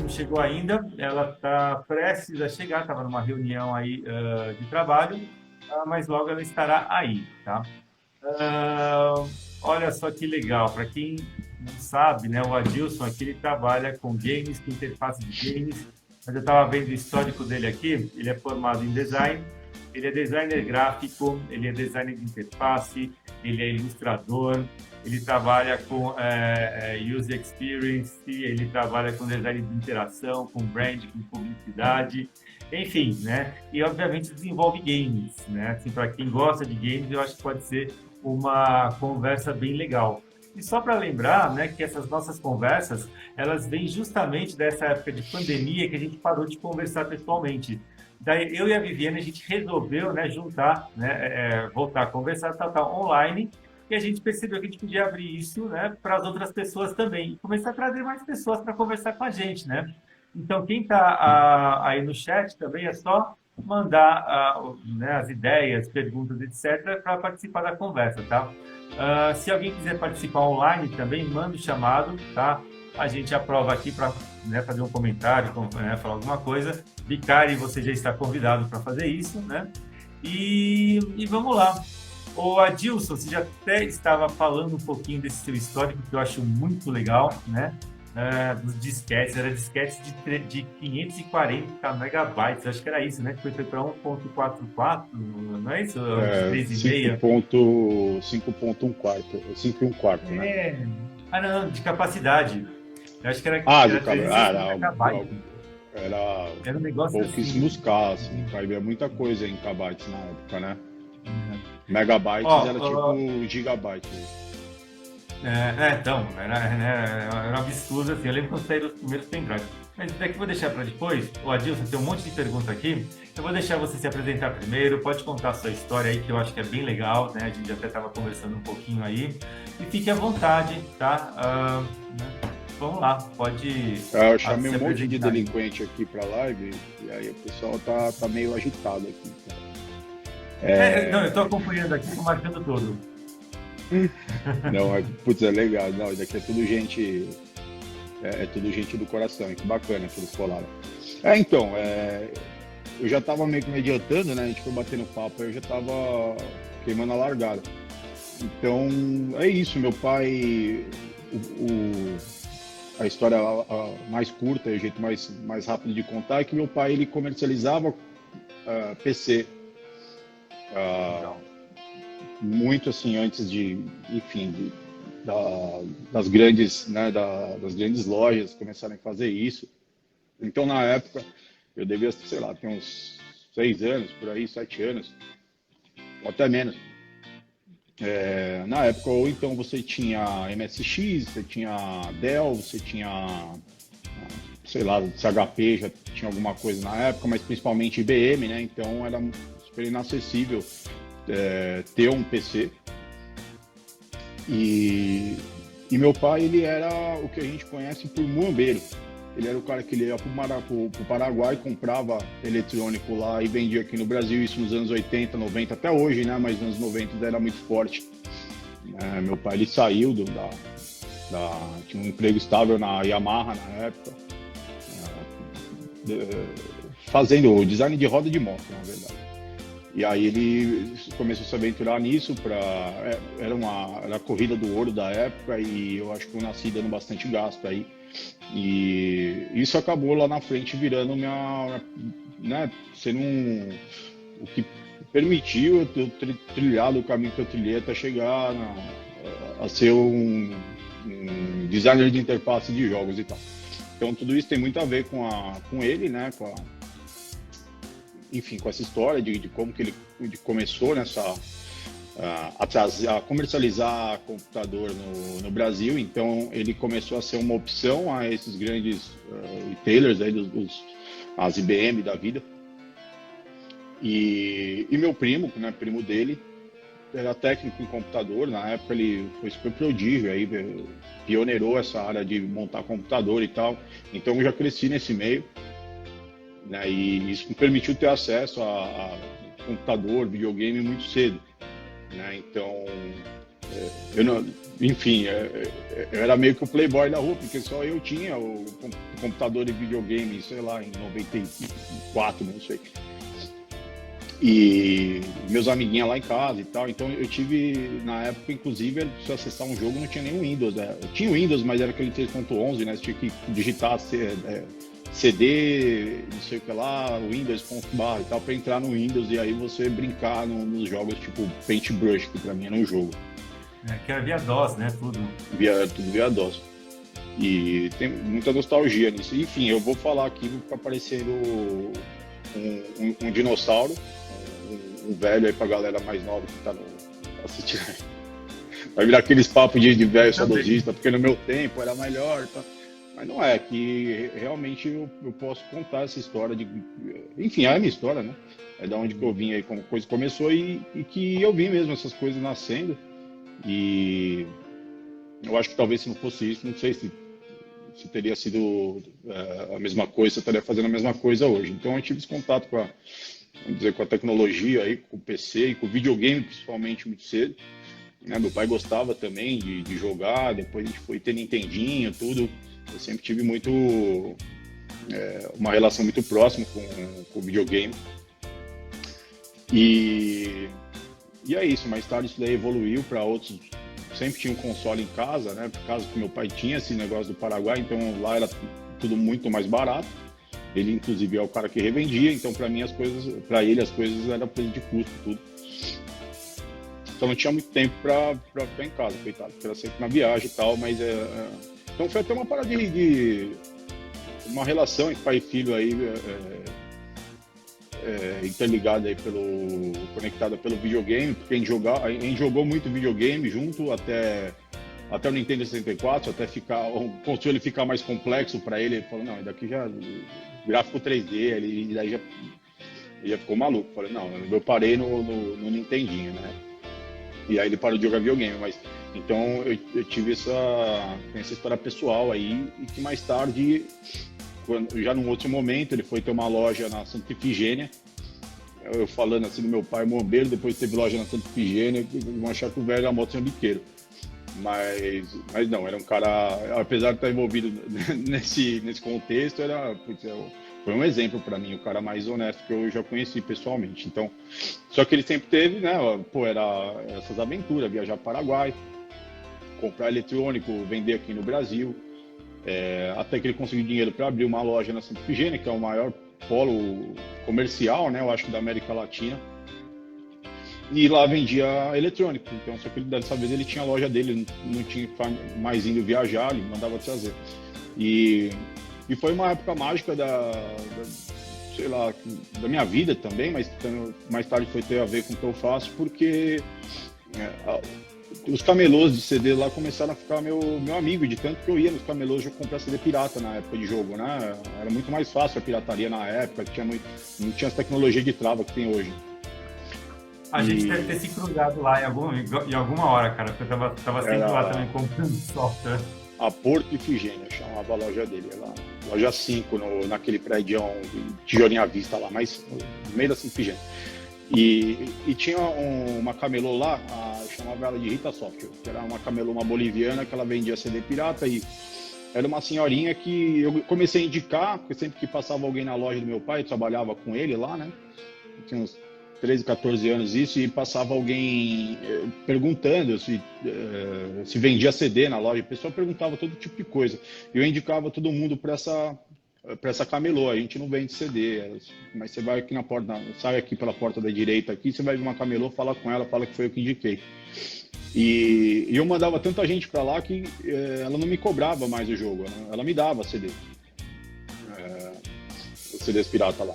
não chegou ainda, ela está prestes a chegar, estava numa reunião aí de trabalho, mas logo ela estará aí, tá? Ah, olha só que legal, para quem não sabe, né, o Adilson aqui ele trabalha com games, com interface de games, mas eu estava vendo o histórico dele aqui, ele é formado em design, ele é designer gráfico, ele é designer de interface, ele é ilustrador, ele trabalha com user experience, ele trabalha com design de interação, com brand, com publicidade, enfim, né? E obviamente desenvolve games, né? Assim, para quem gosta de games, eu acho que pode ser uma conversa bem legal. E só para lembrar, né, que essas nossas conversas, elas vêm justamente dessa época de pandemia que a gente parou de conversar pessoalmente. Daí eu e a Viviane, a gente resolveu, né, juntar, né, voltar a conversar, online, e a gente percebeu que a gente podia abrir isso, né, para as outras pessoas também, e começar a trazer mais pessoas para conversar com a gente, né? Então, quem está aí no chat também é só mandar né, as ideias, perguntas, etc., para participar da conversa, tá? Se alguém quiser participar online também, manda o chamado, tá? A gente aprova aqui para, né, fazer um comentário, né, falar alguma coisa. Vicari, você já está convidado para fazer isso, né? E vamos lá. O Adilson, você já até estava falando um pouquinho desse seu histórico, que eu acho muito legal, né? Dos disquetes, era disquetes de 540 megabytes, acho que era isso, né? Que foi para 1.44, não é isso? De É, 3,5. 5.1 quarto, 5 e um quarto, né? É. Ah, não, de capacidade. Eu acho que De era câmera. 360 megabytes. Era Era um negócio pouquíssimos assim. K, assim, cabia muita coisa em kbytes na época, né? Ó, Megabytes era tipo ó, gigabyte. então, era um absurdo, assim, eu lembro quando saíram os primeiros pendrives. Mas daqui eu vou deixar para depois. O Adilson tem um monte de pergunta aqui. Eu vou deixar você se apresentar primeiro, pode contar a sua história aí, que eu acho que é bem legal, né? A gente até estava conversando um pouquinho aí. E fique à vontade, tá? Né? Vamos lá, pode Eu chamei se um monte de apresentar aí. delinquente aqui pra live, e aí o pessoal tá meio agitado aqui. Não, eu estou acompanhando aqui, estou marcando todo. Não, putz, é legal. Não, isso aqui é tudo gente, é tudo gente do coração, que bacana que eles colaram. Então, eu já tava meio que me adiantando, né? A gente foi batendo papo, eu já tava queimando a largada. Então, é isso. Meu pai, a história mais curta, o jeito mais rápido de contar é que meu pai ele comercializava PC Legal. muito assim antes de, enfim, das grandes, né, das grandes lojas começarem a fazer isso. Então, na época, eu devia, sei lá, ter uns 6 anos, por aí, 7 anos, ou até menos. Na época, ou então você tinha MSX, você tinha Dell, você tinha, sei lá, HP já tinha alguma coisa na época, mas principalmente IBM, né? Então era super inacessível ter um PC. E, e meu pai, ele era o que a gente conhece por muambeiro. Ele era o cara que ele ia pro Paraguai, comprava eletrônico lá e vendia aqui no Brasil, isso nos anos 80, 90, até hoje, né? Mas nos anos 90 era muito forte. Meu pai, ele saiu tinha um emprego estável na Yamaha na época, fazendo design de roda de moto, na verdade. E aí ele começou a se aventurar nisso era a corrida do ouro da época e eu acho que eu nasci dando bastante gasto aí. E isso acabou lá na frente virando né, sendo o que permitiu eu ter trilhado o caminho que eu trilhei até chegar a ser um designer de interface de jogos e tal. Então tudo isso tem muito a ver com ele, né, enfim, com essa história de como que ele começou a comercializar computador no Brasil. Então ele começou a ser uma opção a esses grandes retailers aí as IBM da vida. E meu primo, né, primo dele, era técnico em computador. Na época ele foi super prodígio, aí pioneirou essa área de montar computador e tal. Então eu já cresci nesse meio, né, e isso me permitiu ter acesso a computador, videogame muito cedo, né? Então Eu não, enfim, eu era meio que o playboy da rua, porque só eu tinha o computador e videogame, sei lá, em 94, não sei. E meus amiguinhos lá em casa e tal. Então eu tive, na época, inclusive, se acessar um jogo não tinha nenhum Windows. Né? Tinha o Windows, mas era aquele 3.11, né? Você tinha que digitar CD, não sei o que lá, Windows.bar e tal, para entrar no Windows e aí você brincar nos jogos tipo Paintbrush, que pra mim era um jogo. Que era via DOS, né? Tudo. Tudo via DOS. E tem muita nostalgia nisso. Enfim, eu vou falar aqui para parecer um dinossauro, um velho aí pra galera mais nova que tá assistindo. Vai virar aqueles papos de velho saudosista, porque no meu tempo era melhor. Tá? Mas não é, que realmente eu posso contar essa história de. Enfim, é a minha história, né? É da onde que eu vim aí, como a coisa começou e que eu vi mesmo essas coisas nascendo. E eu acho que talvez se não fosse isso, não sei se teria sido a mesma coisa, se eu estaria fazendo a mesma coisa hoje. Então eu tive esse contato com vamos dizer, com a tecnologia aí, com o PC e com o videogame principalmente muito cedo. Né? Meu pai gostava também de jogar, depois a gente foi ter Nintendinho, tudo. Eu sempre tive uma relação muito próxima com o videogame. E é isso, mais tarde isso daí evoluiu para outros. Sempre tinha um console em casa, né? Por causa que meu pai tinha esse negócio do Paraguai, então lá era tudo muito mais barato. Ele, inclusive, é o cara que revendia, então para mim para ele as coisas eram preço de custo, tudo. Então não tinha muito tempo para ficar em casa, coitado, porque era sempre na viagem e tal, mas então foi até uma parada de uma relação entre pai e filho aí interligada aí conectada pelo videogame, porque a gente jogou muito videogame junto até o Nintendo 64, até o console ficar mais complexo para ele. Ele falou, não, daqui já gráfico 3D, ele daí já ficou maluco. Eu falei, não, eu parei no Nintendinho, né? E aí ele parou de jogar videogame, mas então eu tive essa história pessoal aí, e que mais tarde, já num outro momento, ele foi ter uma loja na Santa Ifigênia. Eu falando assim do meu pai, bombeiro, depois teve loja na Santa Ifigênia, vão achar que o velho é moto sambiqueiro. Mas não, era um cara, apesar de estar envolvido nesse contexto, foi um exemplo para mim, o cara mais honesto que eu já conheci pessoalmente. Então, só que ele sempre teve, né, era essas aventuras, viajar para o Paraguai, comprar eletrônico, vender aqui no Brasil, até que ele conseguiu dinheiro para abrir uma loja na Santa Ifigênia, que é o maior polo comercial, né, eu acho, da América Latina. E lá vendia eletrônico, então só que dessa vez ele tinha a loja dele, não tinha mais indo viajar, ele mandava trazer. E foi uma época mágica sei lá, da minha vida também, mas mais tarde foi ter a ver com o que eu faço, porque os camelôs de CD lá começaram a ficar meu amigo, de tanto que eu ia nos camelôs de comprar CD pirata na época de jogo, né? Era muito mais fácil a pirataria na época, não tinha as tecnologias de trava que tem hoje. A gente deve ter se cruzado lá em alguma hora, cara, porque eu tava sempre lá também comprando software. A Porto Ifigênia, chamava a loja dele, lá, loja 5, naquele prédio Tijolinho à Vista lá, mas no meio da Ifigênia. E tinha uma camelô lá, chamava ela de Rita Software, que era uma boliviana que ela vendia CD pirata, e era uma senhorinha que eu comecei a indicar, porque sempre que passava alguém na loja do meu pai, eu trabalhava com ele lá, né? Eu tinha uns 13, 14 anos isso, e passava alguém perguntando se vendia CD na loja. O pessoal perguntava todo tipo de coisa. Eu indicava todo mundo para essa camelô. A gente não vende CD, mas você vai aqui na porta, sai aqui pela porta da direita aqui, você vai ver uma camelô, fala com ela, fala que foi eu que indiquei. E eu mandava tanta gente para lá que ela não me cobrava mais o jogo, né? Ela me dava CD. Os CDs pirata lá.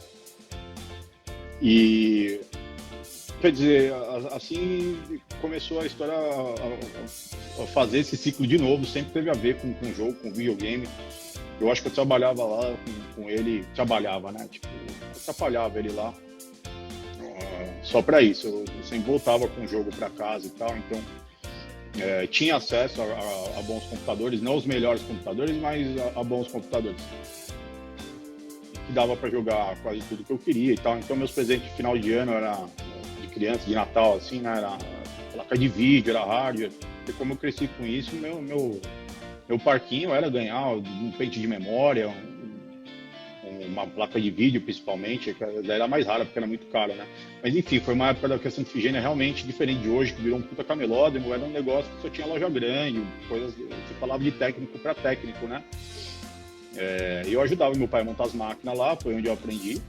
E quer dizer, assim começou a história a fazer esse ciclo de novo, sempre teve a ver com o jogo, com videogame. Eu acho que eu trabalhava lá com ele, né? Tipo, eu atrapalhava ele lá só para isso. Eu sempre voltava com o jogo para casa e tal, então tinha acesso a bons computadores, não os melhores computadores, mas a bons computadores. Que dava para jogar quase tudo que eu queria e tal. Então meus presentes de final de ano era de criança, de Natal, assim, né? Era placa de vídeo, era hardware. Porque como eu cresci com isso, meu parquinho era ganhar um pente de memória, uma placa de vídeo, principalmente, que era mais rara, porque era muito cara, né? Mas enfim, foi uma época da questão de Figênia realmente diferente de hoje, que virou um puta camelódromo, era um negócio que só tinha loja grande, coisas, você falava de técnico para técnico, né? Eu ajudava meu pai a montar as máquinas lá, foi onde eu aprendi.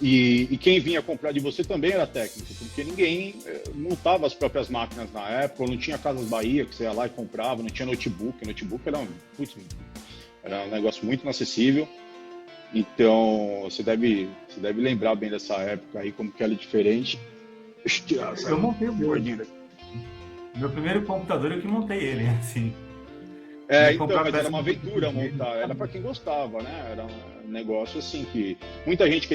E quem vinha comprar de você também era técnico, porque ninguém montava as próprias máquinas na época, não tinha Casas Bahia que você ia lá e comprava, não tinha notebook era um negócio muito inacessível. Então, você deve lembrar bem dessa época aí, como que era diferente. Deixa eu tirar essa Eu montei o meu. gordura. Meu primeiro computador eu que montei ele, assim. Mas era uma aventura montar, era para quem gostava, né? Era um negócio assim que muita gente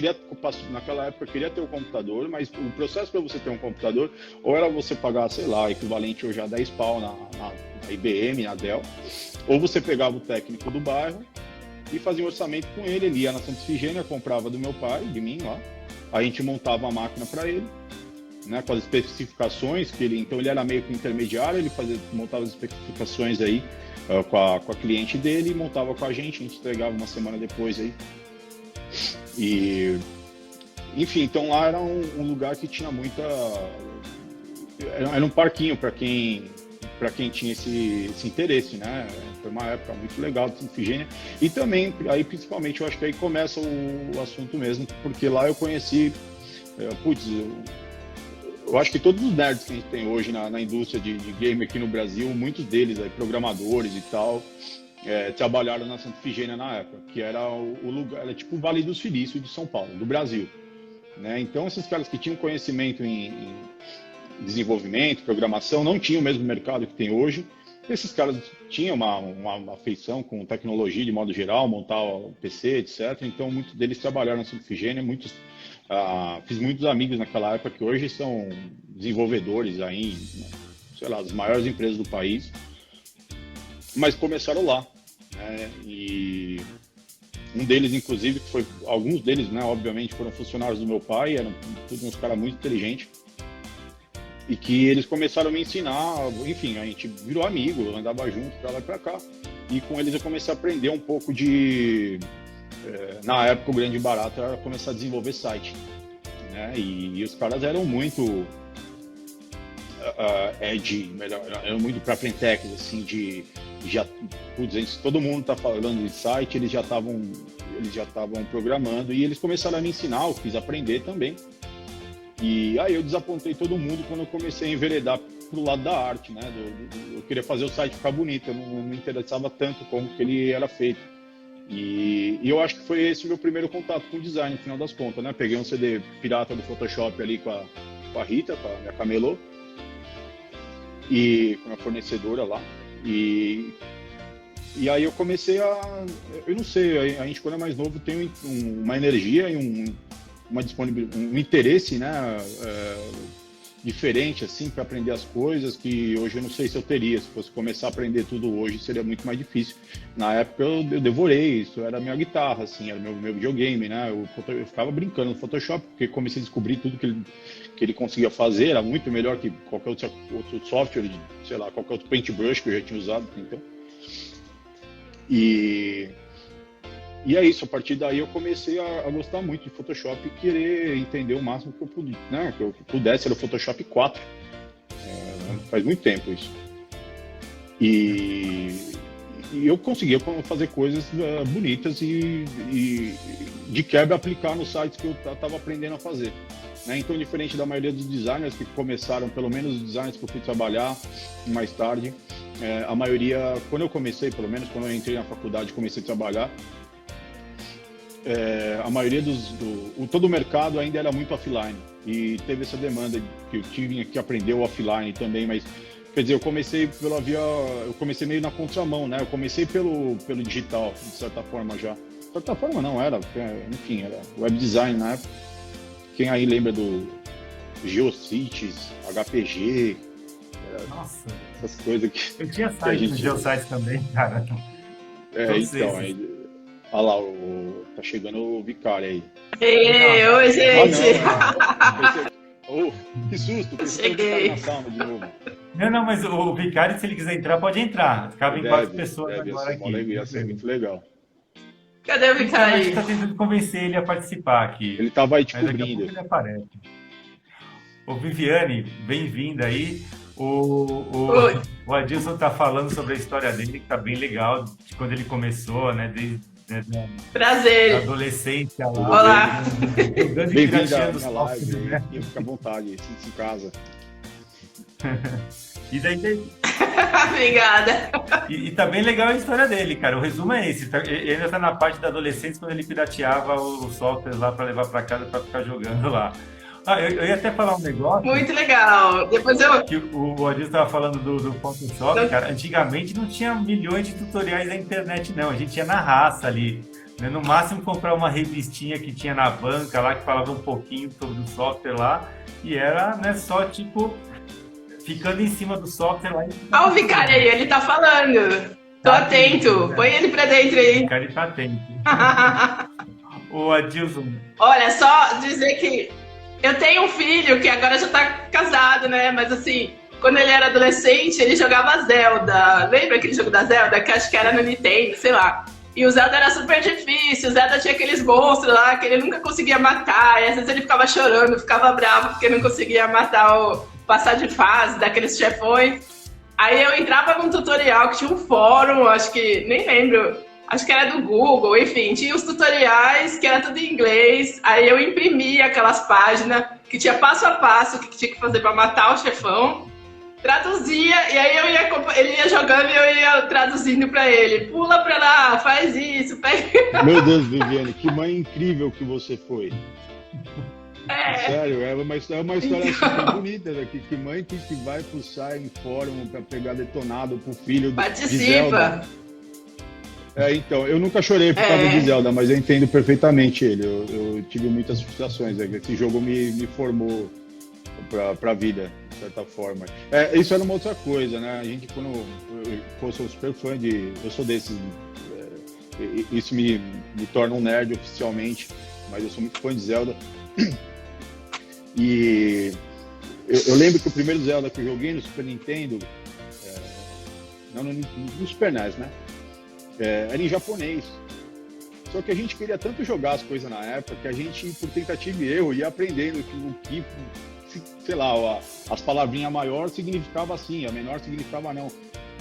naquela época queria ter o computador, mas o processo para você ter um computador, ou era você pagar, sei lá, equivalente hoje a 10 pau na IBM, na Dell, ou você pegava o técnico do bairro e fazia um orçamento com ele ia na Santa Efigênia, comprava do meu pai, de mim lá, a gente montava a máquina para ele, né, com as especificações que então ele era meio que intermediário, ele montava as especificações aí com a cliente dele e montava com a gente entregava uma semana depois aí. E, enfim, então lá era um lugar que tinha muita... Era um parquinho para quem tinha esse interesse, né? Foi uma época muito legal de Efigênia. E também, aí principalmente, eu acho que aí começa o assunto mesmo, porque lá eu conheci... Eu acho que todos os nerds que a gente tem hoje na indústria de game aqui no Brasil, muitos deles, aí, programadores e tal, trabalharam na Santa Efigênia na época, que era o lugar, era tipo o Vale do Silício de São Paulo, do Brasil. Né? Então, esses caras que tinham conhecimento em desenvolvimento, programação, não tinham o mesmo mercado que tem hoje. Esses caras tinham uma afeição com tecnologia de modo geral, montar o PC, etc. Então, muitos deles trabalharam na Santa Efigênia, fiz muitos amigos naquela época que hoje são desenvolvedores aí, sei lá, das maiores empresas do país, mas começaram lá, né? E um deles, inclusive, alguns deles, né, obviamente, foram funcionários do meu pai, eram todos uns caras muito inteligentes, e que eles começaram a me ensinar, enfim, a gente virou amigo, andava junto pra lá e pra cá, e com eles eu comecei a aprender um pouco na época o grande barato era começar a desenvolver site, né? E os caras eram muito eram muito para frentex, assim, todo mundo tá falando de site, eles já estavam programando e eles começaram a me ensinar, eu quis aprender também. E aí eu desapontei todo mundo quando eu comecei a enveredar pro lado da arte, né? Eu queria fazer o site ficar bonito, eu não me interessava tanto como que ele era feito. E eu acho que foi esse o meu primeiro contato com o design, no final das contas, né? Peguei um CD pirata do Photoshop ali com a Rita, com a minha camelô, e com a fornecedora lá. E aí eu comecei eu não sei, a gente quando é mais novo tem uma energia e uma disponibilidade, um interesse, né? Diferente, assim, para aprender as coisas que hoje eu não sei se eu teria. Se fosse começar a aprender tudo hoje, seria muito mais difícil. Na época eu devorei, isso era a minha guitarra, assim, era meu videogame, né? Eu ficava brincando no Photoshop, porque comecei a descobrir tudo que ele conseguia fazer, era muito melhor que qualquer outro software, sei lá, qualquer outro paintbrush que eu já tinha usado, então. E é isso, a partir daí eu comecei a gostar muito de Photoshop e querer entender o máximo que eu pude, né? Que eu pudesse, era o Photoshop 4. Faz muito tempo isso. E eu conseguia fazer coisas bonitas e de quebra aplicar nos sites que eu estava aprendendo a fazer. Né? Então, diferente da maioria dos designers que começaram, pelo menos os designers que eu fui trabalhar mais tarde, a maioria, quando eu comecei, pelo menos quando eu entrei na faculdade e comecei a trabalhar, a maioria todo o mercado ainda era muito offline e teve essa demanda que eu tive que aprender o offline também, mas quer dizer, eu comecei meio na contramão, né? Eu comecei pelo digital, de certa forma já. De certa forma não, enfim, era web design na época. Quem aí lembra do GeoCities, HPG, Nossa, essas coisas que... Eu tinha site no GeoSite também, cara. Então, olha lá, tá chegando o Vicário aí. Oi, gente! Oh, que susto, pensei que estava Cheguei. na sauna de novo. Não, não, mas o Vicari, se ele quiser entrar, pode entrar. Cabem quatro pessoas Deve agora ser mó aqui. legal, ia ser Tranquilo. muito legal. Cadê o Então, a gente Vicari? está tentando convencer ele a participar aqui. Ele tava aí te Mas daqui a pouco cobrindo. ele aparece. Ô, Viviane, bem-vinda aí. Oi. O Adilson está falando sobre a história dele, que está bem legal, de quando ele começou, né? Desde a Prazer. adolescência Tudo lá, bem? Olá. jogando e Bem-vindo à pirateando os minha softwares, live né? aí. Fica à vontade, sinta-se em casa. E daí Obrigada. e tá bem legal a história dele, cara. O resumo é esse. Ele ainda tá na parte da adolescência quando ele pirateava os softwares lá para levar para casa para ficar jogando lá. Ah, eu ia até falar um negócio Muito legal. Depois eu. que o Adilson estava falando do Photoshop, cara. Antigamente não tinha milhões de tutoriais na internet, não. A gente ia na raça ali. Né? No máximo comprar uma revistinha que tinha na banca lá, que falava um pouquinho sobre o software lá. E era, né, só tipo ficando em cima do software lá. Ah, o Vicari aí, ele tá falando. Tô Tá atento. né? Põe ele pra dentro aí. O cara tá atento. O Adilson, Olha, só dizer que eu tenho um filho que agora já tá casado, né? Mas assim, quando ele era adolescente, ele jogava Zelda. Lembra aquele jogo da Zelda? Que acho que era no Nintendo, sei lá. E o Zelda era super difícil, o Zelda tinha aqueles monstros lá que ele nunca conseguia matar. E às vezes ele ficava chorando, ficava bravo porque não conseguia matar passar de fase daqueles chefões. Aí eu entrava num tutorial que tinha um fórum, acho que, nem lembro, acho que era do Google, enfim, tinha os tutoriais que era tudo em inglês. Aí eu imprimia aquelas páginas que tinha passo a passo o que tinha que fazer para matar o chefão, traduzia, e aí ele ia jogando e eu ia traduzindo para ele. Pula para lá, faz isso, pega. Meu Deus, Viviane, que mãe incrível que você foi. Sério, é uma história super bonita, né? Que mãe que vai fuçar em fórum para pegar detonado pro filho de Zelda. Participa. Então, eu nunca chorei por causa de Zelda, mas eu entendo perfeitamente ele. Eu tive muitas frustrações, né? Esse jogo me formou pra vida, de certa forma. Isso era uma outra coisa, né? A gente, quando eu sou super fã eu sou desses. Isso me torna um nerd oficialmente, mas eu sou muito fã de Zelda. E eu lembro que o primeiro Zelda que eu joguei no Super Nintendo, não no Super NES, né? Era em japonês. Só que a gente queria tanto jogar as coisas na época que a gente, por tentativa e erro, ia aprendendo o que sei lá, as palavrinhas maior significava assim, a menor significava não.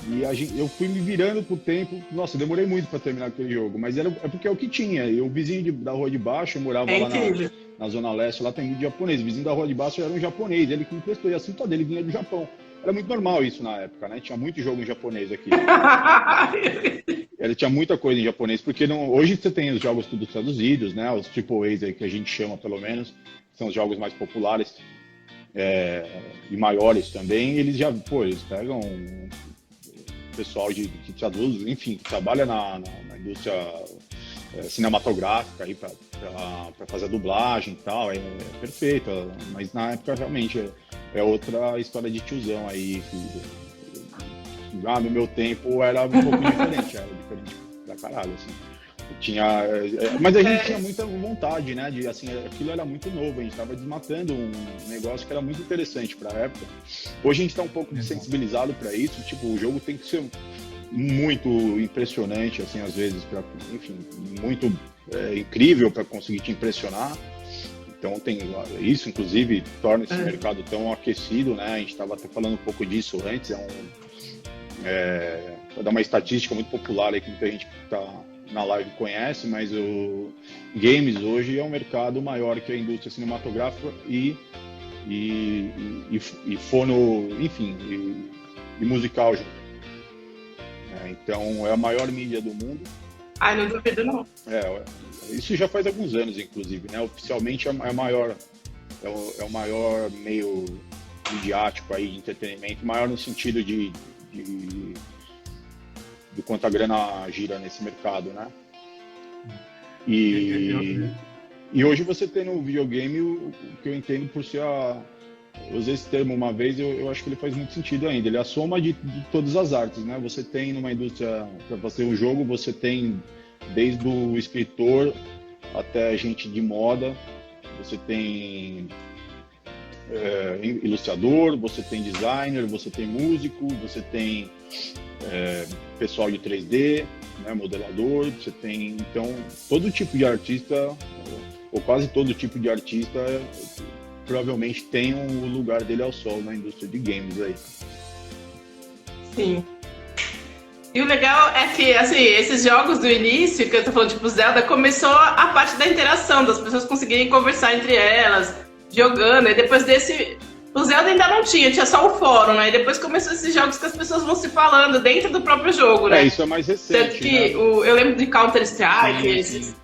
E eu fui me virando pro tempo. Nossa, eu demorei muito para terminar aquele jogo, mas é porque é o que tinha. E o vizinho da rua de baixo, eu morava lá na Zona Leste, lá tem muito japonês. O vizinho da rua de baixo era um japonês, ele que me emprestou, e a cinta dele vinha do Japão. Era muito normal isso na época, né? Tinha muito jogo em japonês aqui. Ele tinha muita coisa em japonês, porque hoje você tem os jogos tudo traduzidos, né? Os AAAs aí que a gente chama, pelo menos, são os jogos mais populares e maiores também. Eles pegam pessoal que traduz, enfim, que trabalha na indústria cinematográfica aí para fazer a dublagem e tal, é perfeito, mas na época realmente é outra história de tiozão aí, no meu tempo era um pouco diferente, era diferente pra caralho, assim. Mas a gente tinha muita vontade, né? Assim, aquilo era muito novo, a gente estava desmatando um negócio que era muito interessante para a época. Hoje a gente está um pouco sensibilizado para isso, tipo, o jogo tem que ser muito impressionante, assim, às vezes, enfim, muito incrível para conseguir te impressionar. Então tem isso, inclusive, torna esse mercado tão aquecido, né? A gente estava até falando um pouco disso antes, para dar uma estatística muito popular aí que muita gente está na live conhece, mas o games hoje é um mercado maior que a indústria cinematográfica e fono, enfim, e musical. Então é a maior mídia do mundo. Ai, não duvido não. Isso já faz alguns anos, inclusive, né? Oficialmente é o maior meio midiático aí de entretenimento, maior no sentido de quanto a grana gira nesse mercado, né? E hoje você tem no videogame o que eu entendo por ser eu usei esse termo uma vez, eu acho que ele faz muito sentido ainda. Ele é a soma de todas as artes, né? Você tem numa indústria, para fazer um jogo, você tem desde o escritor até gente de moda, você tem ilustrador, você tem designer, você tem músico, você tem pessoal de 3D, né, modelador, você tem, então, todo tipo de artista, ou quase todo tipo de artista, provavelmente tem um lugar dele ao sol na indústria de games aí. Sim. E o legal é que, assim, esses jogos do início, que eu tô falando, tipo, Zelda, começou a parte da interação, das pessoas conseguirem conversar entre elas, jogando, e depois desse... O Zelda ainda não tinha só o fórum, né? E depois começou esses jogos que as pessoas vão se falando dentro do próprio jogo, né? Isso é mais recente, tanto que né? eu lembro de Counter-Strike, esses...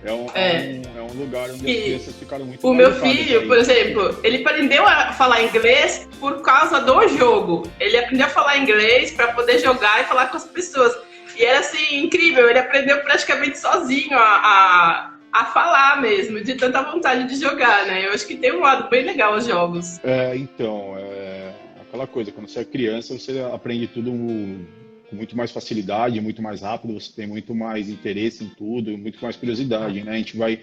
É um lugar onde as crianças ficaram muito... O meu filho, por exemplo, ele aprendeu a falar inglês por causa do jogo. Ele aprendeu a falar inglês para poder jogar e falar com as pessoas. E era assim, incrível, ele aprendeu praticamente sozinho a falar mesmo, de tanta vontade de jogar, né? Eu acho que tem um lado bem legal os jogos. Então, aquela coisa, quando você é criança, você aprende tudo com muito mais facilidade, muito mais rápido, você tem muito mais interesse em tudo, muito mais curiosidade, né? A gente vai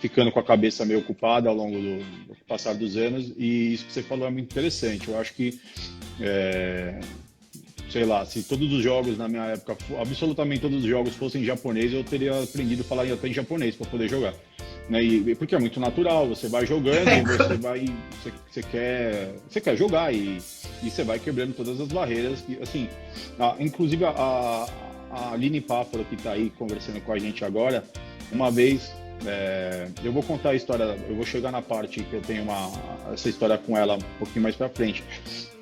ficando com a cabeça meio ocupada ao longo do passar dos anos, e isso que você falou é muito interessante. Eu acho que, sei lá, se todos os jogos na minha época, absolutamente todos os jogos fossem em japonês, eu teria aprendido a falar até em japonês para poder jogar. Né? Porque é muito natural, você vai jogando, você quer jogar e você vai quebrando todas as barreiras. Assim, inclusive a Aline Páfaro, que está aí conversando com a gente agora, uma vez, eu vou contar a história, eu vou chegar na parte que eu tenho essa história com ela um pouquinho mais para frente.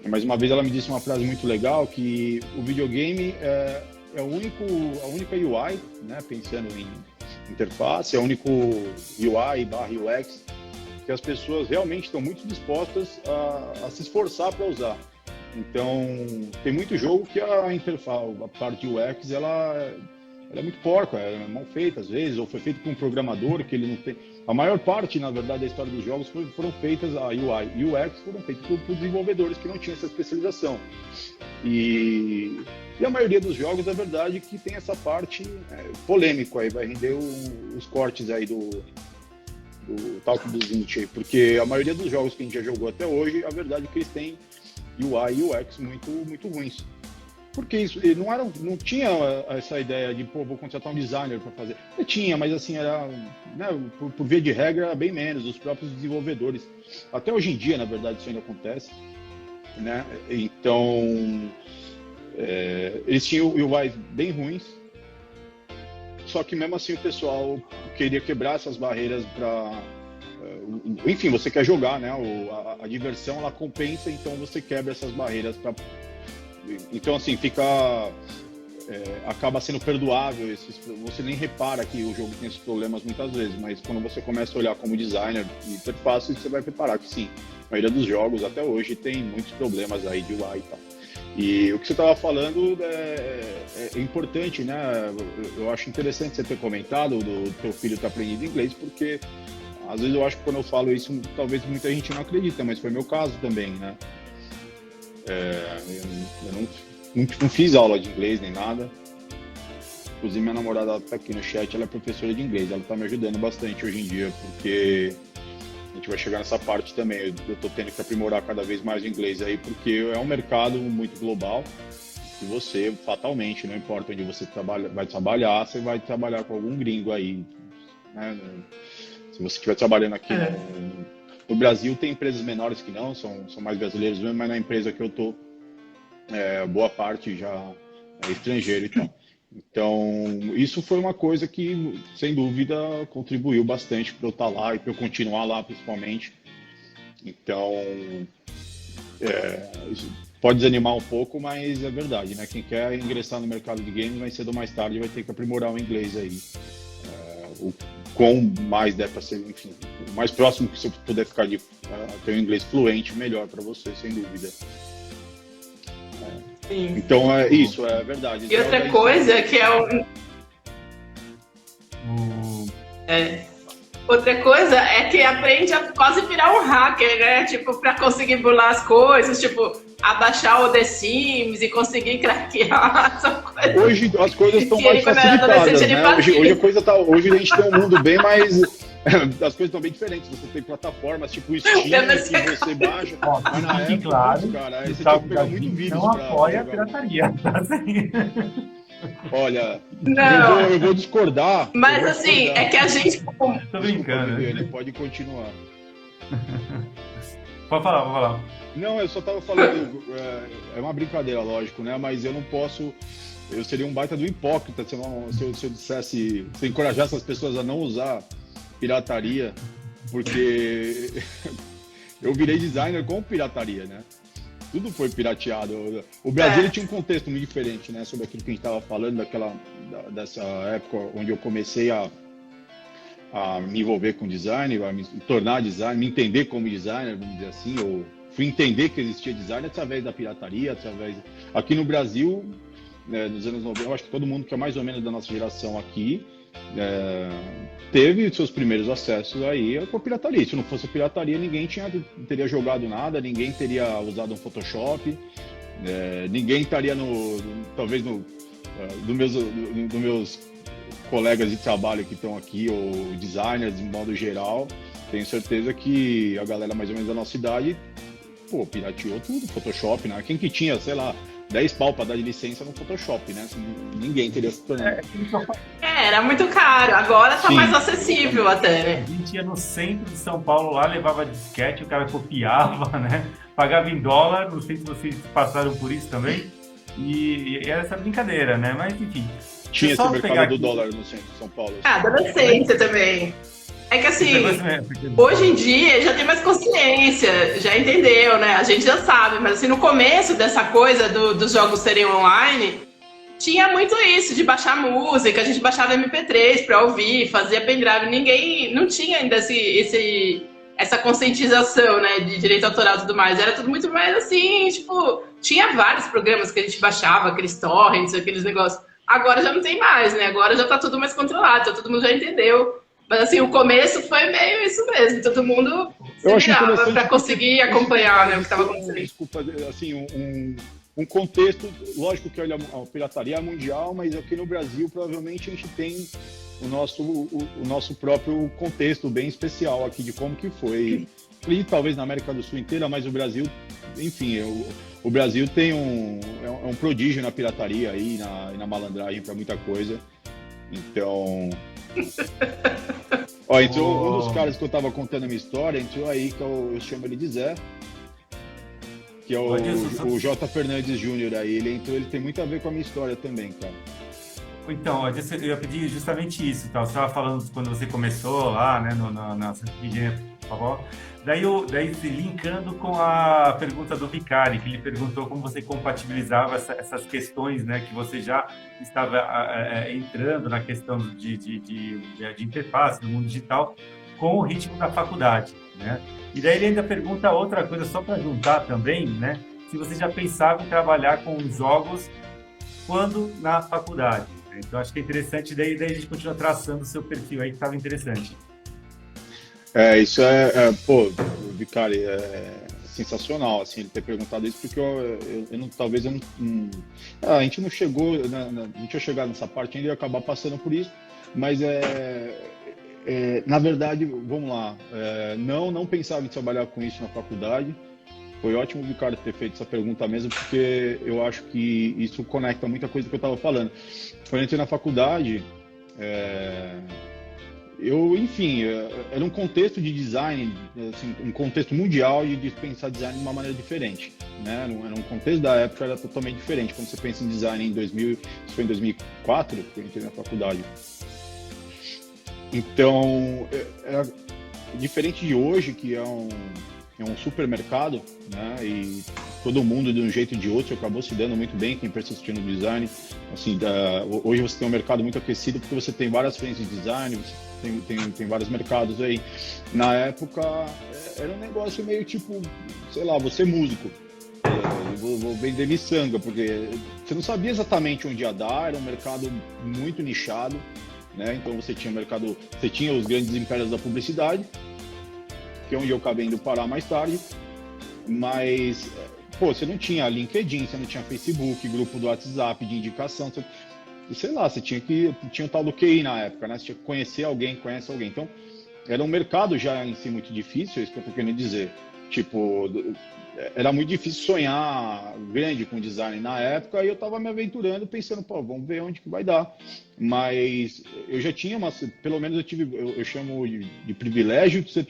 Mas uma vez ela me disse uma frase muito legal, que o videogame é a única UI, né, pensando em interface, é o único UI/UX que as pessoas realmente estão muito dispostas a se esforçar para usar. Então, tem muito jogo que a interface, a parte de UX, ela é muito porca, é mal feita às vezes, ou foi feito por um programador que ele não tem... A maior parte, na verdade, da história dos jogos foram feitas, a UI e UX foram feitas por desenvolvedores que não tinham essa especialização. E a maioria dos jogos, é verdade, que tem essa parte polêmica, aí vai render os cortes aí do Talk dos 20 aí, porque a maioria dos jogos que a gente já jogou até hoje, a verdade é que eles têm UI e UX muito, muito ruins. Porque isso não tinha essa ideia de, vou contratar um designer para fazer. Tinha, mas assim, era, né, por via de regra, bem menos, os próprios desenvolvedores. Até hoje em dia, na verdade, isso ainda acontece. Né? Então, eles tinham UIs bem ruins, só que mesmo assim o pessoal queria quebrar essas barreiras para... Enfim, você quer jogar, né? A diversão, ela compensa, então você quebra essas barreiras para... Então, assim, acaba sendo perdoável, você nem repara que o jogo tem esses problemas muitas vezes, mas quando você começa a olhar como designer de interface, você vai reparar que sim, a maioria dos jogos até hoje tem muitos problemas aí de UI e tal. E o que você estava falando é importante, né? Eu acho interessante você ter comentado do teu filho estar aprendendo inglês, porque às vezes eu acho que quando eu falo isso, talvez muita gente não acredita, mas foi meu caso também, né? Eu não fiz aula de inglês nem nada. Inclusive minha namorada está aqui no chat, ela é professora de inglês, ela está me ajudando bastante hoje em dia, porque a gente vai chegar nessa parte também. Eu estou tendo que aprimorar cada vez mais o inglês aí, porque é um mercado muito global e você, fatalmente, não importa onde você vai trabalhar, você vai trabalhar com algum gringo aí, né? Se você estiver trabalhando aqui no Brasil, tem empresas menores que não, são mais brasileiros mesmo, mas na empresa que eu tô, boa parte já é estrangeiro e tal. Então, isso foi uma coisa que, sem dúvida, contribuiu bastante para eu estar lá e para eu continuar lá, principalmente. Então, isso pode desanimar um pouco, mas é verdade, né? Quem quer ingressar no mercado de games, mais cedo ou mais tarde, vai ter que aprimorar o inglês aí. O quão mais der para ser, enfim, o mais próximo que você puder ficar de ter um inglês fluente, melhor para você, sem dúvida. Sim. Então, isso é verdade. E outra coisa que outra coisa é que aprende a quase virar um hacker, né? Tipo, para conseguir burlar as coisas, tipo, abaixar o The Sims e conseguir craquear essa coisa. Hoje as coisas estão mais facilitadas, né? Hoje a gente tem um mundo bem mais as coisas estão bem diferentes. Você tem plataformas tipo o Steam que você baixa, Ó, mas na fique época, claro, cara, aí você Gustavo tinha que pegar muito Gazzini vírus não pra apoia a jogar. pirataria, tá? Assim. Olha, Não, eu vou discordar. mas eu vou assim, discordar. é que a gente. Tô Desculpa, brincando. Viviane, pode continuar. Pode falar, pode falar. Não, eu só tava falando, é uma brincadeira, lógico, né? Mas eu não posso, eu seria um baita do hipócrita se eu dissesse, se eu encorajasse as pessoas a não usar pirataria, porque eu virei designer com pirataria, né? Tudo foi pirateado. O Brasil ele tinha um contexto muito diferente, né? Sobre aquilo que a gente estava falando, dessa época onde eu comecei a me envolver com design, a me tornar designer, me entender como designer, vamos dizer assim, ou fui entender que existia design através da pirataria, Aqui no Brasil, né, nos anos 90, eu acho que todo mundo que é mais ou menos da nossa geração aqui, teve seus primeiros acessos aí com a pirataria. Se não fosse a pirataria, ninguém teria jogado nada, ninguém teria usado um Photoshop, ninguém estaria talvez dos meus colegas de trabalho que estão aqui, ou designers de modo geral. Tenho certeza que a galera mais ou menos da nossa idade, pirateou tudo, Photoshop, né? Quem que tinha, sei lá, 10 pau para dar de licença no Photoshop, né? Assim, ninguém teria se tornado. Era muito caro, agora tá mais acessível até, né? A gente ia no centro de São Paulo lá, levava disquete, o cara copiava, né? Pagava em dólar, não sei se vocês passaram por isso também. E era essa brincadeira, né? Mas enfim. Tinha esse mercado do aqui... dólar no centro de São Paulo. Adolescência também. É que assim, hoje em dia já tem mais consciência, já entendeu, né? A gente já sabe, mas assim, no começo dessa coisa dos jogos serem online, tinha muito isso, de baixar música, a gente baixava MP3 pra ouvir, fazia pendrive, ninguém, não tinha ainda essa conscientização, né, de direito autoral e tudo mais, era tudo muito mais assim, tipo, tinha vários programas que a gente baixava, aqueles torrents, aqueles negócios, agora já não tem mais, né, agora já tá tudo mais controlado, todo mundo já entendeu. Mas assim, o começo foi meio isso mesmo, todo mundo se virava para conseguir acompanhar, né, o que estava acontecendo. Desculpa, assim, um contexto, lógico que a pirataria é mundial, mas aqui no Brasil provavelmente a gente tem o nosso próprio contexto bem especial aqui de como que foi. E talvez na América do Sul inteira, mas o Brasil, enfim, o Brasil tem um prodígio na pirataria aí, na malandragem para muita coisa. Então... entrou um dos caras que eu tava contando a minha história, entrou aí, que eu chamo ele de Zé, que é o J. Fernandes Júnior aí. Ele tem muito a ver com a minha história também, cara. Então, eu ia pedir justamente isso, tá? Você estava falando quando você começou lá, né, na Santa Efigênia, por favor. Daí se linkando com a pergunta do Vicari, que ele perguntou como você compatibilizava essas questões, né, que você já estava entrando na questão de interface no mundo digital com o ritmo da faculdade, né? E daí ele ainda pergunta outra coisa, só para juntar também, né? Se você já pensava em trabalhar com jogos quando na faculdade. Então, acho que é interessante, daí a gente continua traçando o seu perfil aí, que estava interessante. Isso Vicari, é sensacional, assim, ele ter perguntado isso, porque a gente não chegou, a gente ia chegar nessa parte ainda e ia acabar passando por isso, mas na verdade, vamos lá, não pensava em trabalhar com isso na faculdade. Foi ótimo o Vicari ter feito essa pergunta mesmo, porque eu acho que isso conecta muita coisa que eu estava falando. Quando eu entrei na faculdade, era um contexto de design, assim, um contexto mundial de pensar design de uma maneira diferente, né? Era um contexto da época, era totalmente diferente. Quando você pensa em design isso foi em 2004 que eu entrei na faculdade. Então, era diferente de hoje, que é um supermercado, né? E todo mundo, de um jeito ou de outro, acabou se dando muito bem, quem persistiu no design. Assim, hoje você tem um mercado muito aquecido, porque você tem várias frentes de design, você tem vários mercados aí. Na época, era um negócio meio tipo, sei lá, você é músico, vou vender miçanga, porque você não sabia exatamente onde ia dar, era um mercado muito nichado, né? Então você tinha os grandes impérios da publicidade, que é onde eu acabei indo parar mais tarde, mas, você não tinha LinkedIn, você não tinha Facebook, grupo do WhatsApp de indicação, sei lá, você tinha o tal do QI na época, né? Você tinha que conhecer alguém, conhece alguém. Então, era um mercado já em si muito difícil, é isso que eu tô querendo dizer. Tipo, era muito difícil sonhar grande com design na época e eu estava me aventurando pensando, pô, vamos ver onde que vai dar. Mas eu já tinha pelo menos eu tive, eu chamo de privilégio de você,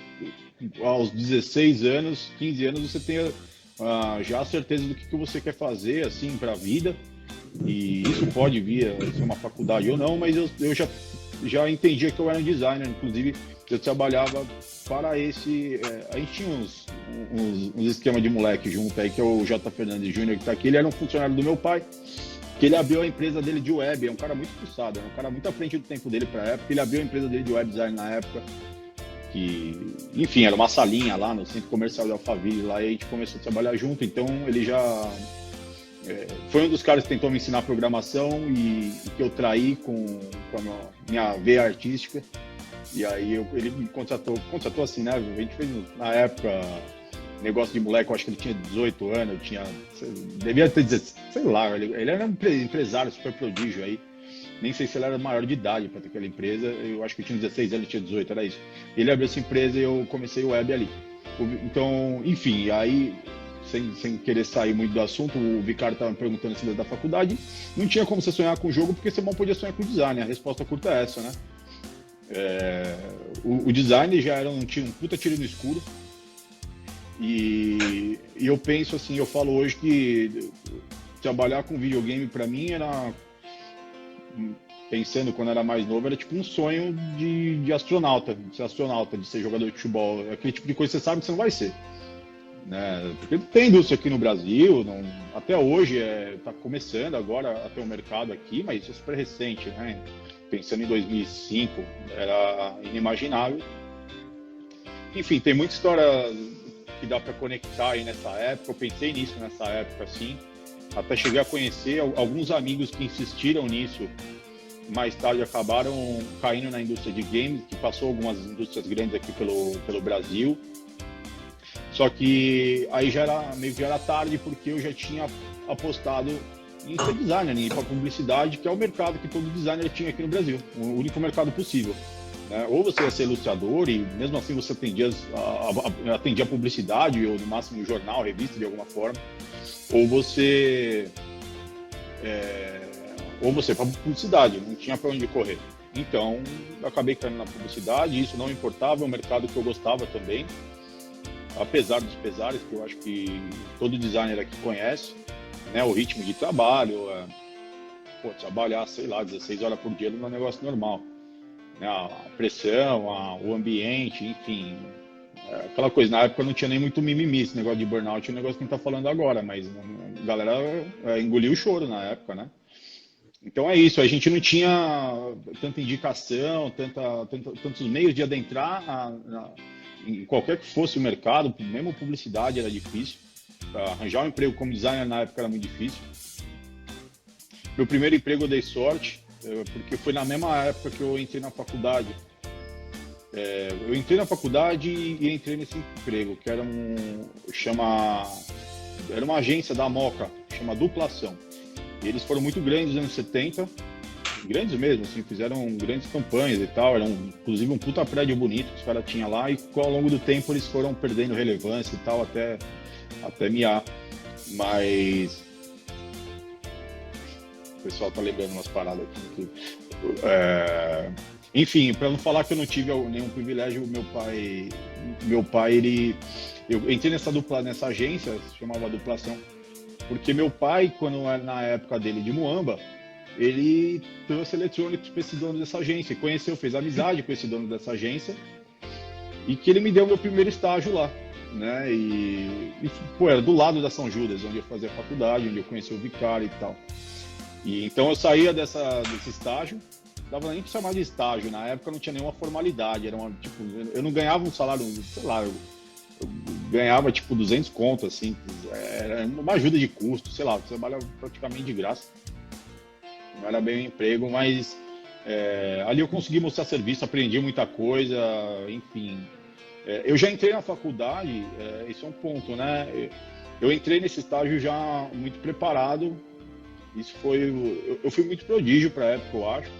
aos 16 anos, 15 anos, você tenha já a certeza do que você quer fazer, assim, para a vida. E isso pode vir a ser uma faculdade ou não, mas eu já entendia que eu era um designer, inclusive eu trabalhava para esse. A gente tinha uns esquemas de moleque junto aí, que é o J. Fernandes Júnior, que está aqui. Ele era um funcionário do meu pai, que ele abriu a empresa dele de web. É um cara muito fuçado, é um cara muito à frente do tempo dele para a época. Ele abriu a empresa dele de web design na época, que, enfim, era uma salinha lá no centro comercial de Alphaville, lá, e a gente começou a trabalhar junto. Então, ele já. Foi um dos caras que tentou me ensinar programação e que eu traí com a minha veia artística. E aí ele me contratou assim, né? A gente fez na época negócio de moleque, eu acho que ele tinha 18 anos, devia ter 16, sei lá, ele era um empresário super prodígio aí. Nem sei se ele era maior de idade para ter aquela empresa, eu acho que eu tinha 16 anos, ele tinha 18, era isso. Ele abriu essa empresa e eu comecei o web ali. Então, enfim, aí sem querer sair muito do assunto, o Vicário estava me perguntando se da faculdade, não tinha como você sonhar com o jogo, porque você não podia sonhar com o design, a resposta curta é essa, né? O design já tinha um puta tiro no escuro, e eu penso assim, eu falo hoje que trabalhar com videogame para mim era, pensando quando era mais novo, era tipo um sonho de astronauta, de ser astronauta, de ser jogador de futebol, aquele tipo de coisa que você sabe que você não vai ser, né? Porque tem indústria aqui no Brasil, até hoje está começando agora a ter um mercado aqui, mas isso é super recente, né? Pensando em 2005, era inimaginável. Enfim, tem muita história que dá para conectar aí nessa época. Eu pensei nisso nessa época, assim. Até cheguei a conhecer alguns amigos que insistiram nisso. Mais tarde acabaram caindo na indústria de games, que passou algumas indústrias grandes aqui pelo Brasil. Só que aí meio que já era tarde, porque eu já tinha apostado em ser designer, em ir para publicidade, que é o mercado que todo designer tinha aqui no Brasil, o único mercado possível, né? Ou você ia ser ilustrador e mesmo assim você atendia a publicidade, ou no máximo jornal, revista de alguma forma, ou você para publicidade, não tinha para onde correr. Então, eu acabei caindo na publicidade, isso não importava, é um mercado que eu gostava também, apesar dos pesares, que eu acho que todo designer aqui conhece, né, o ritmo de trabalho, trabalhar, sei lá, 16 horas por dia não é um negócio normal, né, a pressão, o ambiente, enfim, aquela coisa. Na época não tinha nem muito mimimi, esse negócio de burnout, é um negócio que a gente tá falando agora, mas a galera engoliu o choro na época, né? Então é isso, a gente não tinha tanta indicação, tantos meios de adentrar em qualquer que fosse o mercado, mesmo publicidade era difícil. Arranjar um emprego como designer na época era muito difícil. Meu primeiro emprego eu dei sorte, porque foi na mesma época que eu entrei na faculdade. Eu entrei na faculdade e entrei nesse emprego, que era uma agência da Moca, chama Duplação. E eles foram muito grandes nos anos 70, grandes mesmo, assim, fizeram grandes campanhas e tal, era inclusive um puta prédio bonito que os caras tinham lá, e ao longo do tempo eles foram perdendo relevância e tal, até miar. Mas o pessoal tá lembrando umas paradas aqui. Enfim, para não falar que eu não tive nenhum privilégio, meu pai, eu entrei nessa agência, se chamava Duplação, porque meu pai, quando era na época dele de Muamba, ele trouxe eletrônicos para esse dono dessa agência, fez amizade com esse dono dessa agência, e que ele me deu meu primeiro estágio lá, né? Era do lado da São Judas, onde eu fazia faculdade, onde eu conheci o Vicário e tal. E então eu saía desse estágio, dava nem para chamar de estágio, na época não tinha nenhuma formalidade, eu não ganhava um salário, sei lá, eu ganhava tipo 200 conto, assim, era uma ajuda de custo, sei lá, eu trabalhava praticamente de graça, não era bem um emprego, mas ali eu consegui mostrar serviço, aprendi muita coisa, enfim. Eu já entrei na faculdade, isso é um ponto, né? Eu entrei nesse estágio já muito preparado, eu fui muito prodígio para a época, eu acho,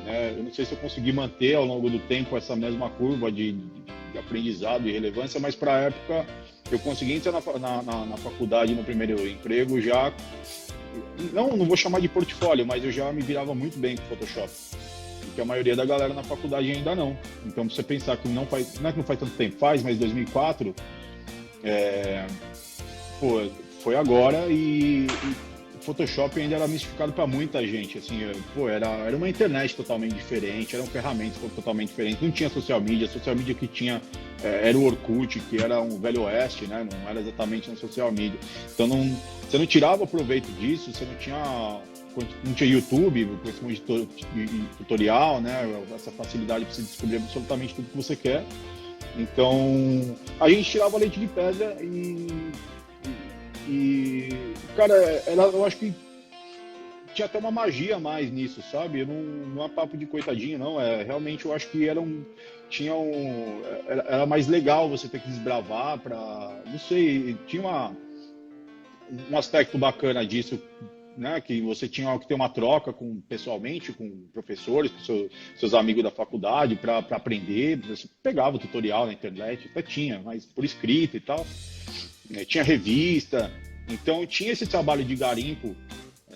né? Eu não sei se eu consegui manter ao longo do tempo essa mesma curva de aprendizado e relevância, mas para a época eu consegui entrar na faculdade no primeiro emprego já, não vou chamar de portfólio, mas eu já me virava muito bem com Photoshop, porque a maioria da galera na faculdade ainda não. Então, você pensar que não é que não faz tanto tempo, faz, mas 2004, foi agora e o Photoshop ainda era mistificado para muita gente, assim, era uma internet totalmente diferente, eram ferramentas totalmente diferentes, não tinha social media que tinha era o Orkut, que era um velho oeste, né, não era exatamente um social media, então você não tirava proveito disso, você não tinha YouTube, com esse monte de tutorial, né, essa facilidade para você descobrir absolutamente tudo que você quer, então a gente tirava leite de pedra e, cara, eu acho que tinha até uma magia a mais nisso, sabe? Não é papo de coitadinho, não. Realmente eu acho que era mais legal você ter que desbravar não sei, tinha um aspecto bacana disso, né? Que você tinha que ter uma troca pessoalmente com professores, com seus amigos da faculdade para aprender. Você pegava o tutorial na internet, até tinha, mas por escrito e tal. Tinha revista, então tinha esse trabalho de garimpo,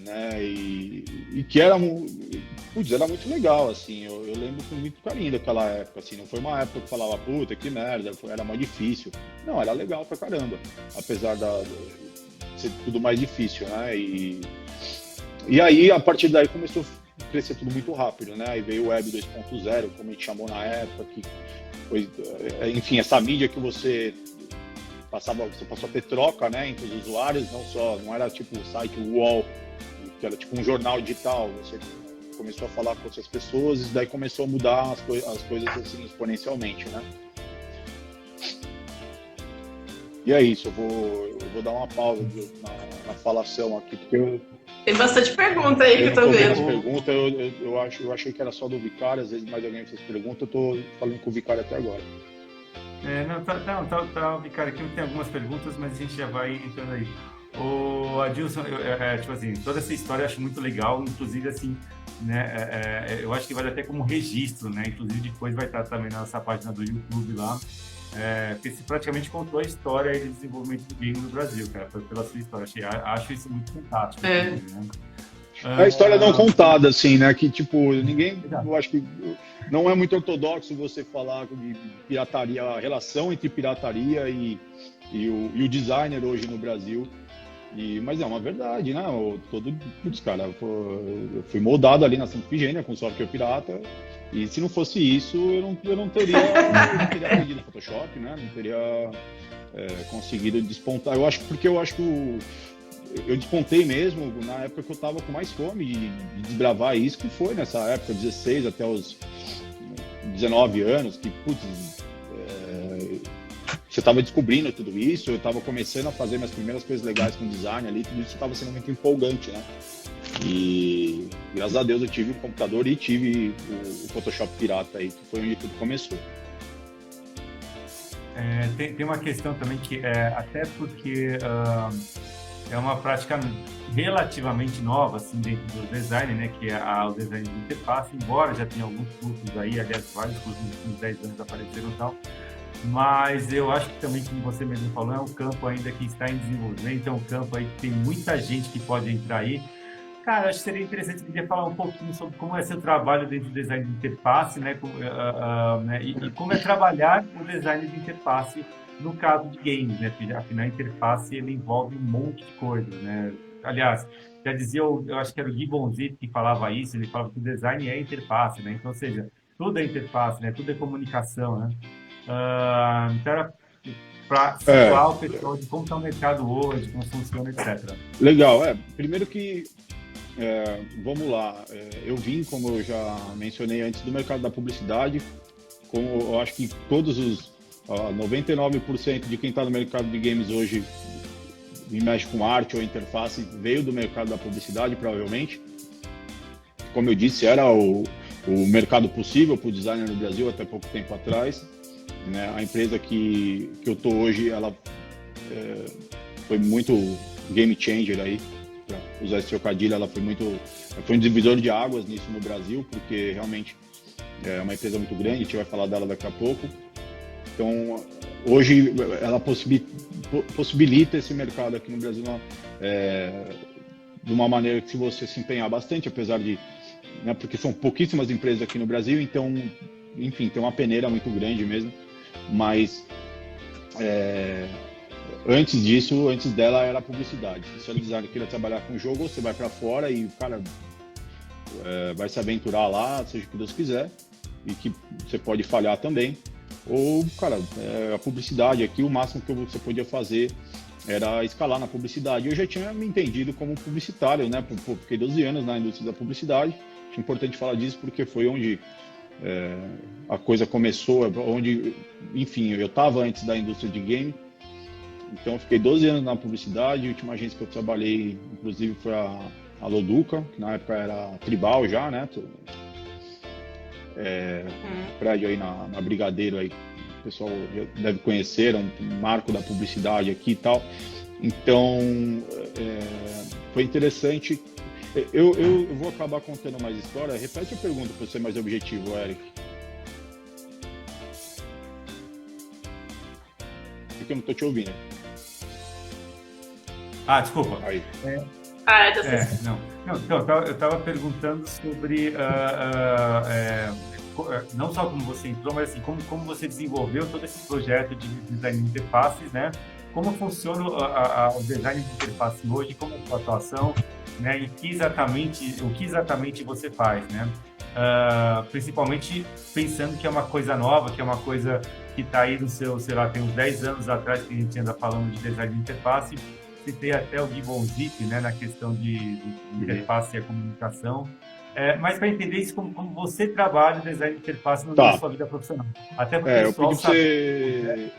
né, e que era muito legal, assim, eu lembro com muito carinho daquela época, assim, não foi uma época que eu falava, puta, que merda, era mais difícil, não, era legal pra caramba, apesar de ser tudo mais difícil, né, e aí, a partir daí, começou a crescer tudo muito rápido, né, aí veio o Web 2.0, como a gente chamou na época, que foi, enfim, essa mídia que você passou a ter troca, né, entre os usuários, não era tipo o site UOL, que era tipo um jornal digital, você começou a falar com outras pessoas e daí começou a mudar as coisas assim exponencialmente, né. E é isso, eu vou dar uma pausa na falação aqui, porque tem bastante pergunta aí que eu tô vendo. Pergunta, eu achei que era só do Vicário, às vezes mais alguém fez pergunta, eu tô falando com o Vicário até agora. Tá, Vicário, aqui tem algumas perguntas, mas a gente já vai entrando aí. O Adilson, tipo assim, toda essa história eu acho muito legal, inclusive, assim, né, eu acho que vale até como registro, né, inclusive depois vai estar também na nossa página do YouTube lá, porque você praticamente contou a história de desenvolvimento do game no Brasil, cara, pela sua história, acho isso muito fantástico. Né? A história não contada, assim, né, que, tipo, eu acho que não é muito ortodoxo você falar de pirataria, a relação entre pirataria e o designer hoje no Brasil. Mas é uma verdade, né? Cara, eu fui moldado ali na Santa Efigênia com software pirata. E se não fosse isso, eu não teria aprendido Photoshop, né? Não teria conseguido despontar. Eu acho que eu despontei mesmo na época que eu estava com mais fome de desbravar isso, que foi nessa época, 16 até os 19 anos, que, você estava descobrindo tudo isso, eu estava começando a fazer minhas primeiras coisas legais com design ali, tudo isso estava sendo muito empolgante, né? E graças a Deus eu tive o computador e tive o Photoshop pirata aí, que foi onde tudo começou. Tem uma questão também que até porque é uma prática relativamente nova, assim, dentro do design, né, que é o design de interface, embora já tenha alguns cursos aí, aliás, vários cursos nos últimos 10 anos apareceram e tal, mas eu acho que também, como você mesmo falou, é um campo ainda que está em desenvolvimento, é um campo aí que tem muita gente que pode entrar aí. Cara, acho que seria interessante você poder falar um pouquinho sobre como é seu trabalho dentro do design de interface, né, e como é trabalhar o design de interface no caso de games, né? Afinal, a interface ele envolve um monte de coisas, né? Aliás, já dizia, eu acho que era o Gibbonzito que falava isso, ele falava que o design é interface, né? Então, ou seja, tudo é interface, né? Tudo é comunicação, né? Então, era para situar o pessoal de como está o mercado hoje, como funciona, etc. Legal, primeiro que, vamos lá, eu vim, como eu já mencionei antes, do mercado da publicidade, como eu acho que todos os 99% de quem está no mercado de games hoje e mexe com arte ou interface veio do mercado da publicidade, provavelmente. Como eu disse, era o mercado possível para o designer no Brasil até pouco tempo atrás, né? A empresa que eu estou hoje, ela foi muito game changer aí pra usar esse trocadilho, foi um divisor de águas nisso no Brasil, porque realmente é uma empresa muito grande, a gente vai falar dela daqui a pouco. Então, hoje, ela possibilita esse mercado aqui no Brasil de uma maneira que, se você se empenhar bastante, apesar de, né, porque são pouquíssimas empresas aqui no Brasil, então, enfim, tem uma peneira muito grande mesmo, mas antes dela era a publicidade. Se o designer queria trabalhar com jogo, você vai para fora e o cara vai se aventurar lá, seja o que Deus quiser, e que você pode falhar também. Ou, cara, a publicidade aqui, o máximo que você podia fazer era escalar na publicidade. Eu já tinha me entendido como publicitário, né? Fiquei 12 anos na indústria da publicidade. Acho importante falar disso porque foi onde a coisa começou, onde, enfim, eu estava antes da indústria de game. Então, eu fiquei 12 anos na publicidade. A última agência que eu trabalhei, inclusive, foi a Loduca, que na época era Tribal já, né? Prédio aí na Brigadeiro, aí, o pessoal deve conhecer, é um marco da publicidade aqui e tal. Então, foi interessante. Eu vou acabar contando mais história. Repete a pergunta para ser mais objetivo, Eric. Porque eu não estou te ouvindo. Desculpa. Aí. Então, eu estava perguntando sobre não só como você entrou, mas assim, como você desenvolveu todo esse projeto de design de interfaces, né? Como funciona o design de interface hoje, como é a sua atuação, né? E o que exatamente você faz, né? Principalmente pensando que é uma coisa nova, que é uma coisa que está aí no seu, sei lá, tem uns 10 anos atrás que a gente anda falando de design de interface. Citei até o Gibbon-Zip, né, na questão de interface e a comunicação. Mas para entender isso, como você trabalha o design de interface na sua vida profissional. Até porque o pessoal sabe...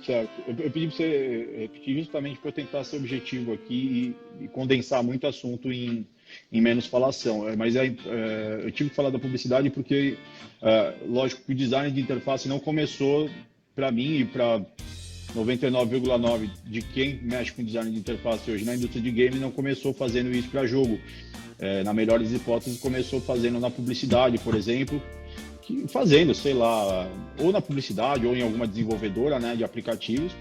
Certo. Eu pedi para você repetir justamente para eu tentar ser objetivo aqui e condensar muito assunto em menos falação. Mas eu tive que falar da publicidade porque, lógico, que o design de interface não começou para mim e para 99,9% de quem mexe com design de interface hoje na indústria de games não começou fazendo isso para jogo. Na melhor das hipóteses, começou fazendo na publicidade, por exemplo, fazendo, sei lá, ou na publicidade ou em alguma desenvolvedora, né, de aplicativos,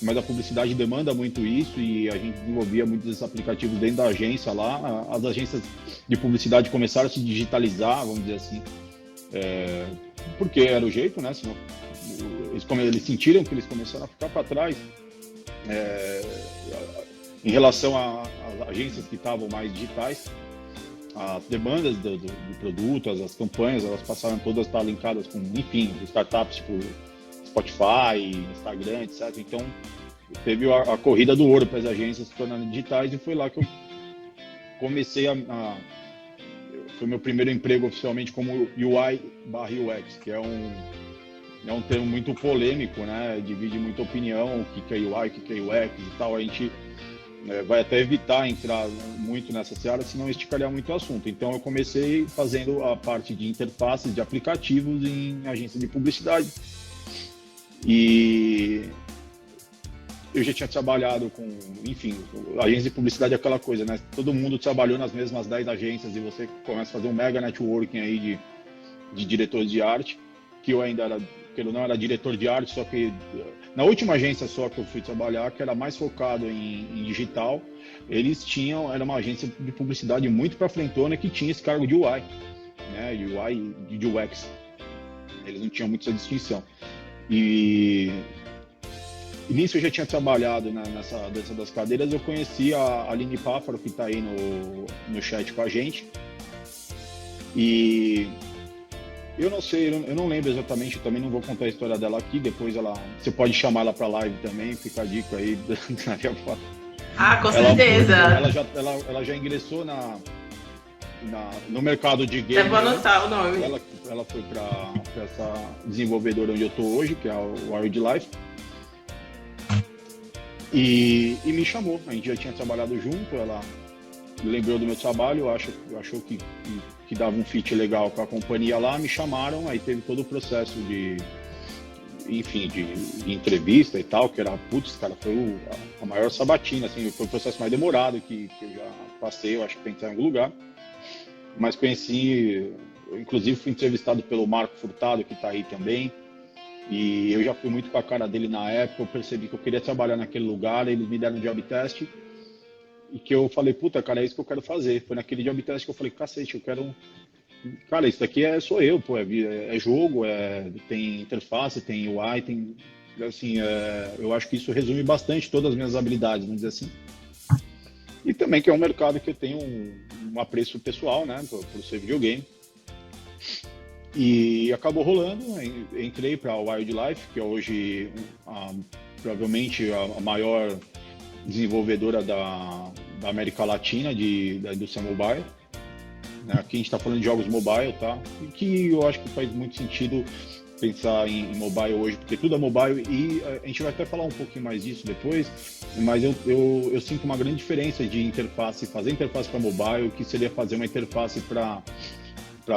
mas a publicidade demanda muito isso e a gente desenvolvia muitos desses aplicativos dentro da agência lá. As agências de publicidade começaram a se digitalizar, vamos dizer assim, porque era o jeito, né, senão eles sentiram que eles começaram a ficar para trás em relação às agências que estavam mais digitais. As demandas do produto, as campanhas, elas passaram todas a estar linkadas com, enfim, startups tipo Spotify, Instagram, etc. Então, teve a corrida do ouro para as agências se tornando digitais e foi lá que eu comecei foi meu primeiro emprego oficialmente como UI/UX, que é um termo muito polêmico, né? Divide muita opinião, o que é UI, o que é UX e tal. A gente vai até evitar entrar muito nessa seara, senão esticaria muito o assunto. Então, eu comecei fazendo a parte de interfaces de aplicativos em agência de publicidade. E eu já tinha trabalhado com, enfim, agência de publicidade é aquela coisa, né? Todo mundo trabalhou nas mesmas 10 agências e você começa a fazer um mega networking aí de diretores de arte, que eu ainda não era diretor de arte, só que na última agência só que eu fui trabalhar, que era mais focado em digital, era uma agência de publicidade muito para frentona que tinha esse cargo de UI, né? UI e de UX. Eles não tinham muito essa distinção. E nisso eu já tinha trabalhado nessa das cadeiras. Eu conheci a Aline Páfaro, que está aí no chat com a gente. E eu não sei, eu não lembro exatamente, eu também não vou contar a história dela aqui. Depois você pode chamar ela para live também, fica a dica aí. Com certeza. Ela já ingressou no mercado de games. Eu vou anotar o nome. Ela foi para essa desenvolvedora onde eu estou hoje, que é a Wildlife. E me chamou. A gente já tinha trabalhado junto, ela lembrou do meu trabalho, achou que dava um fit legal com a companhia lá, me chamaram, aí teve todo o processo enfim, de entrevista e tal, que era, putz, cara, foi a maior sabatina, assim, foi o processo mais demorado que eu já passei, eu acho que pensar em algum lugar. Mas conheci, inclusive fui entrevistado pelo Marco Furtado, que está aí também, e eu já fui muito com a cara dele na época, eu percebi que eu queria trabalhar naquele lugar, eles me deram um job test, e que eu falei, puta, cara, é isso que eu quero fazer. Foi naquele job test que eu falei, cacete, eu quero... Cara, isso daqui sou eu, pô, é jogo, tem interface, tem UI, tem... Assim, eu acho que isso resume bastante todas as minhas habilidades, vamos dizer assim. E também que é um mercado que eu tenho um apreço pessoal, né, por ser videogame. E acabou rolando, entrei para a Wildlife, que é hoje provavelmente a maior desenvolvedora da América Latina da indústria mobile. Aqui a gente está falando de jogos mobile, tá? E que eu acho que faz muito sentido pensar em mobile hoje, porque tudo é mobile e a gente vai até falar um pouquinho mais disso depois, mas eu sinto uma grande diferença de interface, fazer interface para mobile, que seria fazer uma interface para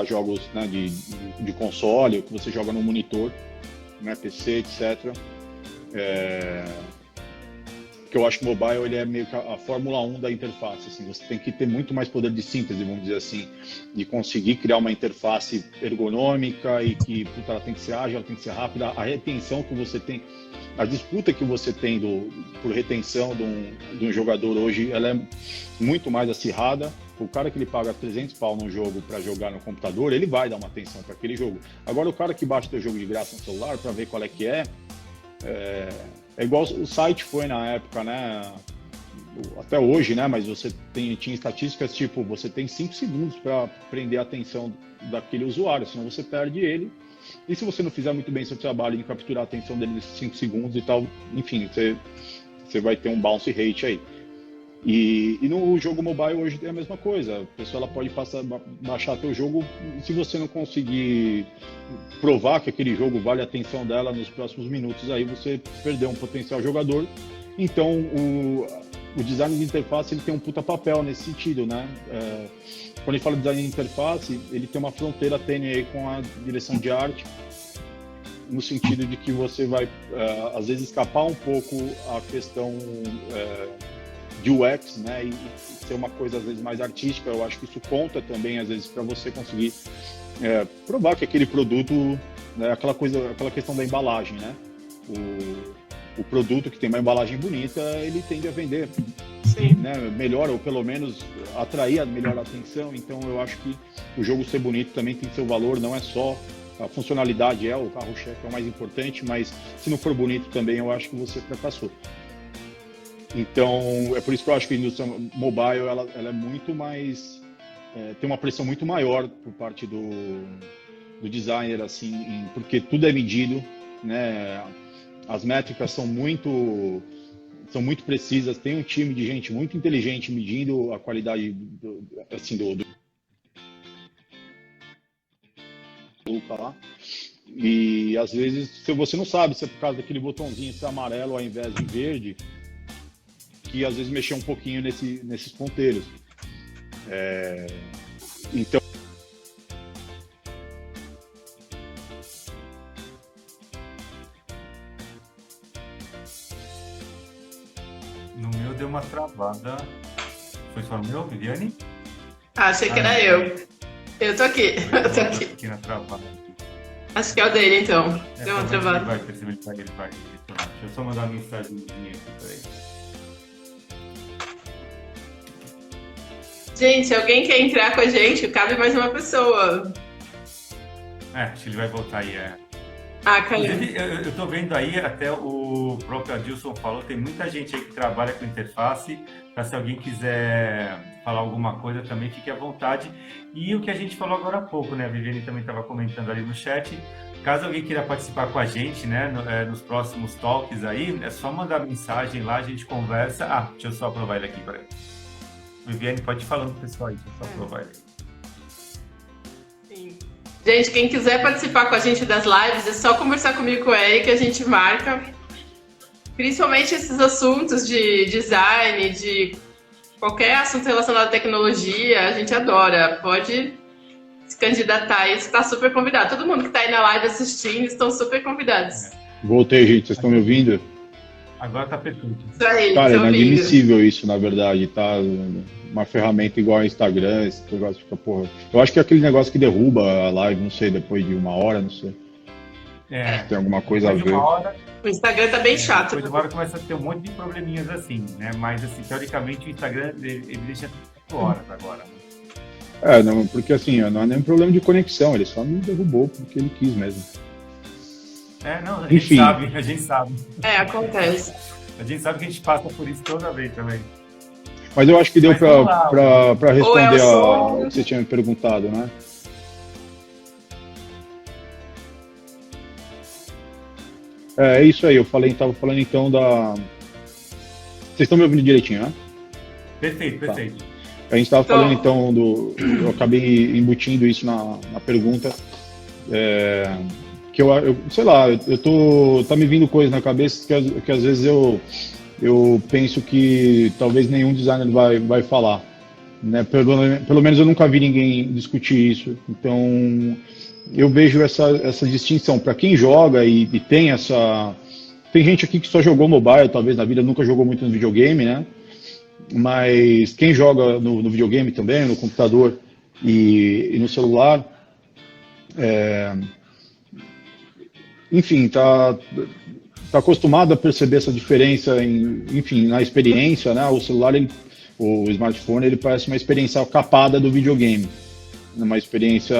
jogos, né, de console, que você joga no monitor, né, PC, etc. Que eu acho que o mobile ele é meio que a Fórmula 1 da interface, assim, você tem que ter muito mais poder de síntese, vamos dizer assim, de conseguir criar uma interface ergonômica e que, puta, ela tem que ser ágil, ela tem que ser rápida, a retenção que você tem, a disputa que você tem por retenção de um jogador hoje, ela é muito mais acirrada. O cara que ele paga 300 pau num jogo para jogar no computador, ele vai dar uma atenção para aquele jogo. Agora, o cara que baixa o jogo de graça no celular para ver qual é que é igual o site foi na época, né? Até hoje, né? Mas você tinha estatísticas tipo, você tem 5 segundos para prender a atenção daquele usuário, senão você perde ele. E se você não fizer muito bem seu trabalho em capturar a atenção dele nesses 5 segundos e tal, enfim, você vai ter um bounce rate aí. E no jogo mobile hoje é a mesma coisa. A pessoa ela pode baixar teu jogo, e se você não conseguir provar que aquele jogo vale a atenção dela nos próximos minutos, aí você perdeu um potencial jogador. Então o design de interface ele tem um puta papel nesse sentido, né? Quando a gente fala de design de interface, ele tem uma fronteira tênue aí com a direção de arte, no sentido de que você vai às vezes escapar um pouco a questão de UX, né, e ser uma coisa às vezes mais artística. Eu acho que isso conta também às vezes para você conseguir provar que aquele produto, né, aquela questão da embalagem, né, o produto que tem uma embalagem bonita, ele tende a vender, Sim. né, melhor, ou pelo menos atrair a melhor atenção. Então eu acho que o jogo ser bonito também tem seu valor, não é só a funcionalidade, o carro-chefe é o mais importante, mas se não for bonito também, eu acho que você fracassou. Então, é por isso que eu acho que a indústria mobile ela é muito mais... tem uma pressão muito maior por parte do designer, assim, porque tudo é medido, né? As métricas são muito precisas, tem um time de gente muito inteligente medindo a qualidade do lá. E, às vezes, se você não sabe se é por causa daquele botãozinho ser amarelo ao invés de verde, que às vezes mexer um pouquinho nesses ponteiros. Então, No meu deu uma travada. Foi só no meu, Viviane? Achei que era eu. Eu tô aqui. Eu tô aqui. Pequena travada. Acho que é o dele, então. Deu uma travada. Ele vai perceber, ele vai. Deixa eu só mandar uma mensagenzinha aqui pra ele. Gente, alguém quer entrar com a gente? Cabe mais uma pessoa. Acho que ele vai voltar aí, Caiu. Inclusive, eu tô vendo aí, até o próprio Adilson falou, tem muita gente aí que trabalha com interface, para se alguém quiser falar alguma coisa também, fique à vontade. E o que a gente falou agora há pouco, né? A Viviane também estava comentando ali no chat. Caso alguém queira participar com a gente, né, nos próximos talks aí, é só mandar mensagem lá, a gente conversa. Deixa eu só aprovar ele aqui, peraí. Viviane, pode ir falando pro pessoal aí, deixa eu só aprovar ele. Sim. Gente, quem quiser participar com a gente das lives, é só conversar comigo com o Eric, a gente marca. Principalmente esses assuntos de design, de qualquer assunto relacionado à tecnologia, a gente adora. Pode se candidatar aí, está super convidado. Todo mundo que está aí na live assistindo estão super convidados. Voltei, gente. Vocês estão me ouvindo? Agora tá perfeito. Isso aí, Cara, é tô ouvindo. inadmissível isso, na verdade, tá? Uma ferramenta igual ao Instagram, esse negócio fica, porra. Eu acho que é aquele negócio que derruba a live, não sei, depois de 1 hora, não sei. Tem alguma coisa a Depois de ver. uma hora, O Instagram tá bem chato. depois de uma hora começa a ter um monte de probleminhas assim, né? Mas, assim, teoricamente, o Instagram, ele deixa 4 horas agora. Não, porque assim, não é nem um problema de conexão, ele só me derrubou porque ele quis mesmo. Não, Enfim. A gente sabe. Acontece. A gente sabe que a gente passa por isso toda vez também. Mas eu acho que deu Mas vamos lá. pra responder Ou é o som. o que você tinha me perguntado, né? É isso aí, tava falando então da. Vocês estão me ouvindo direitinho, né? Perfeito. A gente estava falando então eu acabei embutindo isso na pergunta. Que eu sei lá, tá me vindo coisa na cabeça que às vezes eu penso que talvez nenhum designer vai falar, né? Pelo menos eu nunca vi ninguém discutir isso. Então eu vejo essa distinção para quem joga e tem essa. Tem gente aqui que só jogou mobile, talvez na vida nunca jogou muito no videogame, né? Mas quem joga no videogame também, no computador e no celular, enfim, tá acostumado a perceber essa diferença, enfim, na experiência, né? O celular, o smartphone, ele parece uma experiência capada do videogame, uma experiência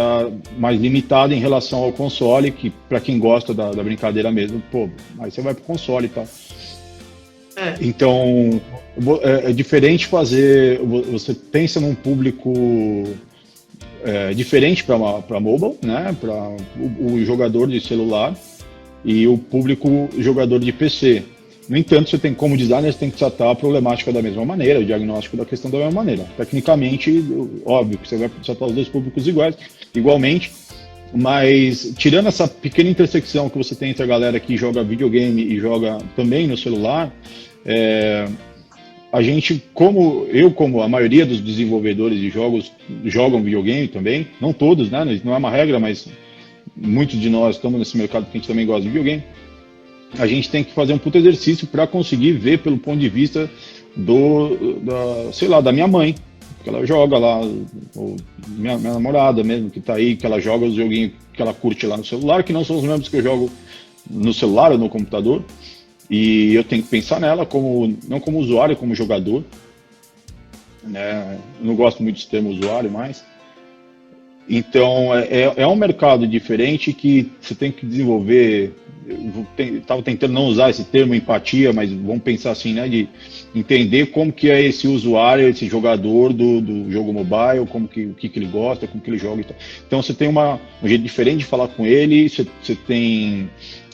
mais limitada em relação ao console, que para quem gosta da brincadeira mesmo, pô, aí você vai pro console e tal. Então, é diferente fazer. Você pensa num público diferente para mobile, né? Para o jogador de celular e o público jogador de PC. No entanto, você tem como designer, você tem que tratar a problemática da mesma maneira, o diagnóstico da questão da mesma maneira. Tecnicamente, óbvio que você vai tratar os dois públicos igualmente, mas tirando essa pequena intersecção que você tem entre a galera que joga videogame e joga também no celular, a gente, como a maioria dos desenvolvedores de jogos jogam videogame também, não todos, né? Não é uma regra, mas muitos de nós estamos nesse mercado que a gente também gosta de videogame. A gente tem que fazer um puto exercício para conseguir ver pelo ponto de vista da minha mãe, que ela joga lá, ou minha namorada mesmo, que tá aí, que ela joga os joguinhos que ela curte lá no celular, que não são os mesmos que eu jogo no celular ou no computador. E eu tenho que pensar nela não como usuário, como jogador. Né? Eu não gosto muito desse termo usuário, mas... Então, é um mercado diferente que você tem que desenvolver. Estava tentando não usar esse termo empatia, mas vamos pensar assim, né? De entender como que é esse usuário, esse jogador do jogo mobile, o que ele gosta, como que ele joga e tal. Então, você tem um jeito diferente de falar com ele, você tem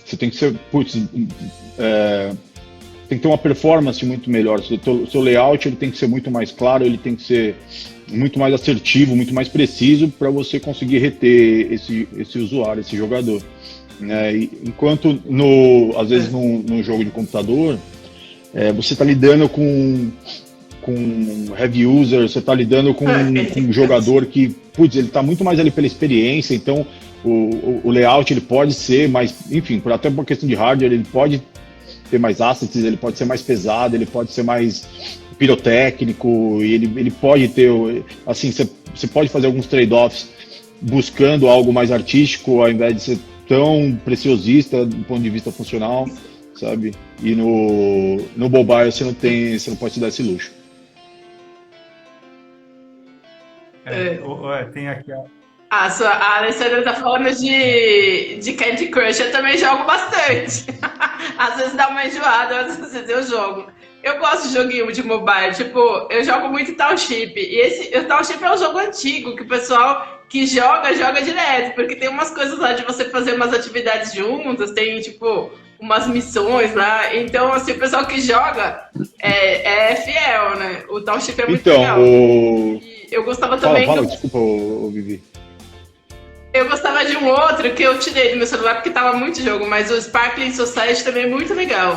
que ser... tem que ter uma performance muito melhor. O seu layout ele tem que ser muito mais claro, ele tem que ser muito mais assertivo, muito mais preciso para você conseguir reter esse usuário, esse jogador. Enquanto, às vezes, num jogo de computador, você está lidando com heavy user, você está lidando com um jogador que, ele está muito mais ali pela experiência, então o layout ele pode ser mais, enfim, até por questão de hardware, ele pode ter mais assets, ele pode ser mais pesado, ele pode ser mais pirotécnico, e ele pode ter, assim, você pode fazer alguns trade-offs buscando algo mais artístico, ao invés de ser tão preciosista do ponto de vista funcional, sabe? E no mobile você não pode se dar esse luxo. Tem aqui a Alessandra tá falando de Candy Crush, eu também jogo bastante. Às vezes dá uma enjoada, às vezes eu jogo. Eu gosto de joguinho de mobile, tipo, eu jogo muito Township. E o Township é um jogo antigo, que o pessoal que joga direto, porque tem umas coisas lá de você fazer umas atividades juntas, tem, tipo, umas missões lá. Então, assim, o pessoal que joga é fiel, né? O Township é muito legal. E eu gostava também... Desculpa, Vivi. Eu gostava de um outro que eu tirei do meu celular porque tava muito jogo, mas o Sparkling Society também é muito legal.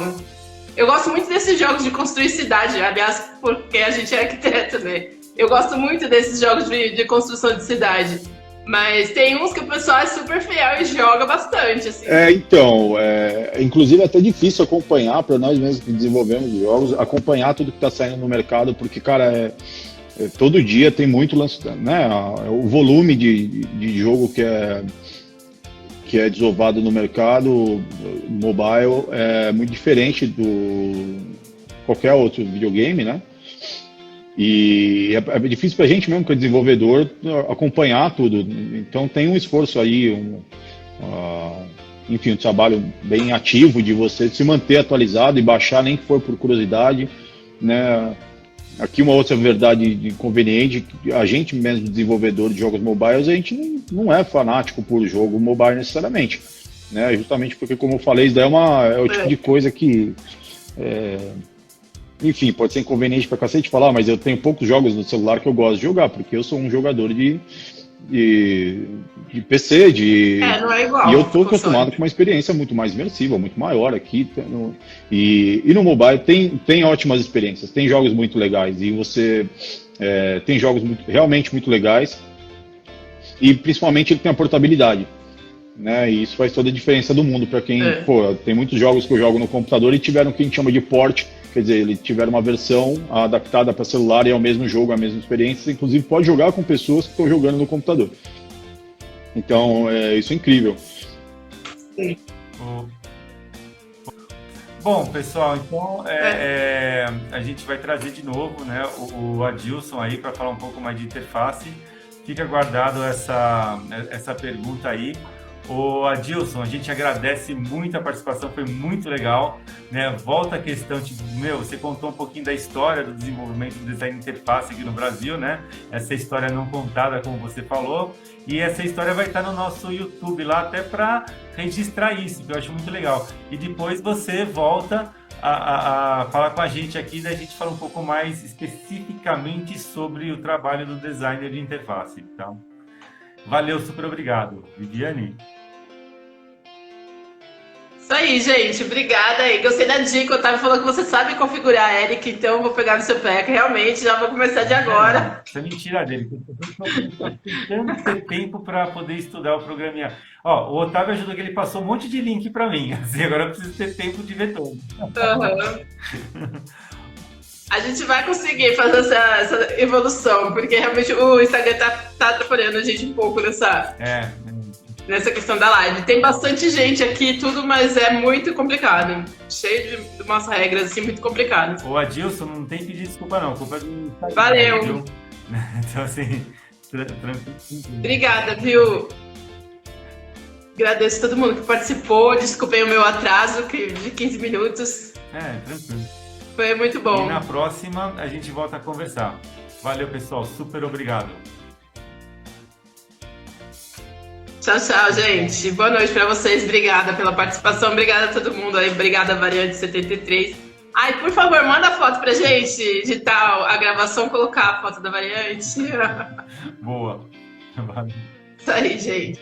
Eu gosto muito desses jogos de construir cidade, aliás, porque a gente é arquiteto, né? Eu gosto muito desses jogos de construção de cidade. Mas tem uns que o pessoal é super fiel e joga bastante, assim. Então, inclusive é até difícil acompanhar, para nós mesmos que desenvolvemos jogos, acompanhar tudo que está saindo no mercado, porque, cara, todo dia tem muito lance, né? O volume de jogo que é desovado no mercado mobile é muito diferente do qualquer outro videogame, né? E é difícil para a gente mesmo, que é desenvolvedor, acompanhar tudo. Então tem um esforço aí, enfim, um trabalho bem ativo de você se manter atualizado e baixar, nem que for por curiosidade, né? Aqui uma outra verdade inconveniente, a gente mesmo desenvolvedor de jogos mobiles, a gente não é fanático por jogo mobile necessariamente, né? Justamente porque, como eu falei, isso daí é o tipo de coisa que, enfim, pode ser inconveniente pra cacete falar, mas eu tenho poucos jogos no celular que eu gosto de jogar, porque eu sou um jogador de PC, não é igual, e eu estou acostumado com uma experiência muito mais imersiva, muito maior aqui. E no mobile tem ótimas experiências, tem jogos muito legais, e você tem jogos realmente muito legais, e principalmente ele tem a portabilidade, né? E isso faz toda a diferença do mundo para quem, tem muitos jogos que eu jogo no computador e tiveram o que a gente chama de port. Quer dizer, ele tiver uma versão adaptada para celular e é o mesmo jogo, a mesma experiência. Você, inclusive, pode jogar com pessoas que estão jogando no computador. Então, isso é incrível. Bom, pessoal, então a gente vai trazer de novo, né, o Adilson aí para falar um pouco mais de interface. Fica guardado essa pergunta aí. Ô Adilson, a gente agradece muito a participação, foi muito legal, né? Volta a questão, você contou um pouquinho da história do desenvolvimento do design de interface aqui no Brasil, né? Essa história não contada, como você falou, e essa história vai estar no nosso YouTube lá, até para registrar isso, que eu acho muito legal. E depois você volta a falar com a gente aqui, daí a gente fala um pouco mais especificamente sobre o trabalho do designer de interface, tá? Valeu, super obrigado. Viviane? Isso aí, gente. Obrigada aí. Gostei da dica. O Otávio falou que você sabe configurar, Eric, então eu vou pegar no seu pé, que realmente já vou começar de agora. Isso é mentira dele. Eu tentando ter tempo para poder estudar o programinha. Ó, o Otávio ajudou que ele passou um monte de link para mim. Assim, agora eu preciso ter tempo de ver todo. A gente vai conseguir fazer essa evolução, porque realmente o Instagram tá atrapalhando a gente um pouco nessa questão da live. Tem bastante gente aqui, tudo, mas é muito complicado. Cheio de umas regras assim, muito complicadas. Ô Adilson, não tem que pedir desculpa não, culpa é do Instagram. Valeu! Viu? Então assim, obrigada, viu? Agradeço a todo mundo que participou, desculpem o meu atraso de 15 minutos. Tranquilo. Foi muito bom. E na próxima a gente volta a conversar. Valeu, pessoal. Super obrigado. Tchau, tchau, gente. Boa noite para vocês. Obrigada pela participação. Obrigada a todo mundo aí. Obrigada, Variante 73. Ai, por favor, manda a foto pra gente, editar a gravação, colocar a foto da Variante. Boa. Valeu. Isso aí, gente.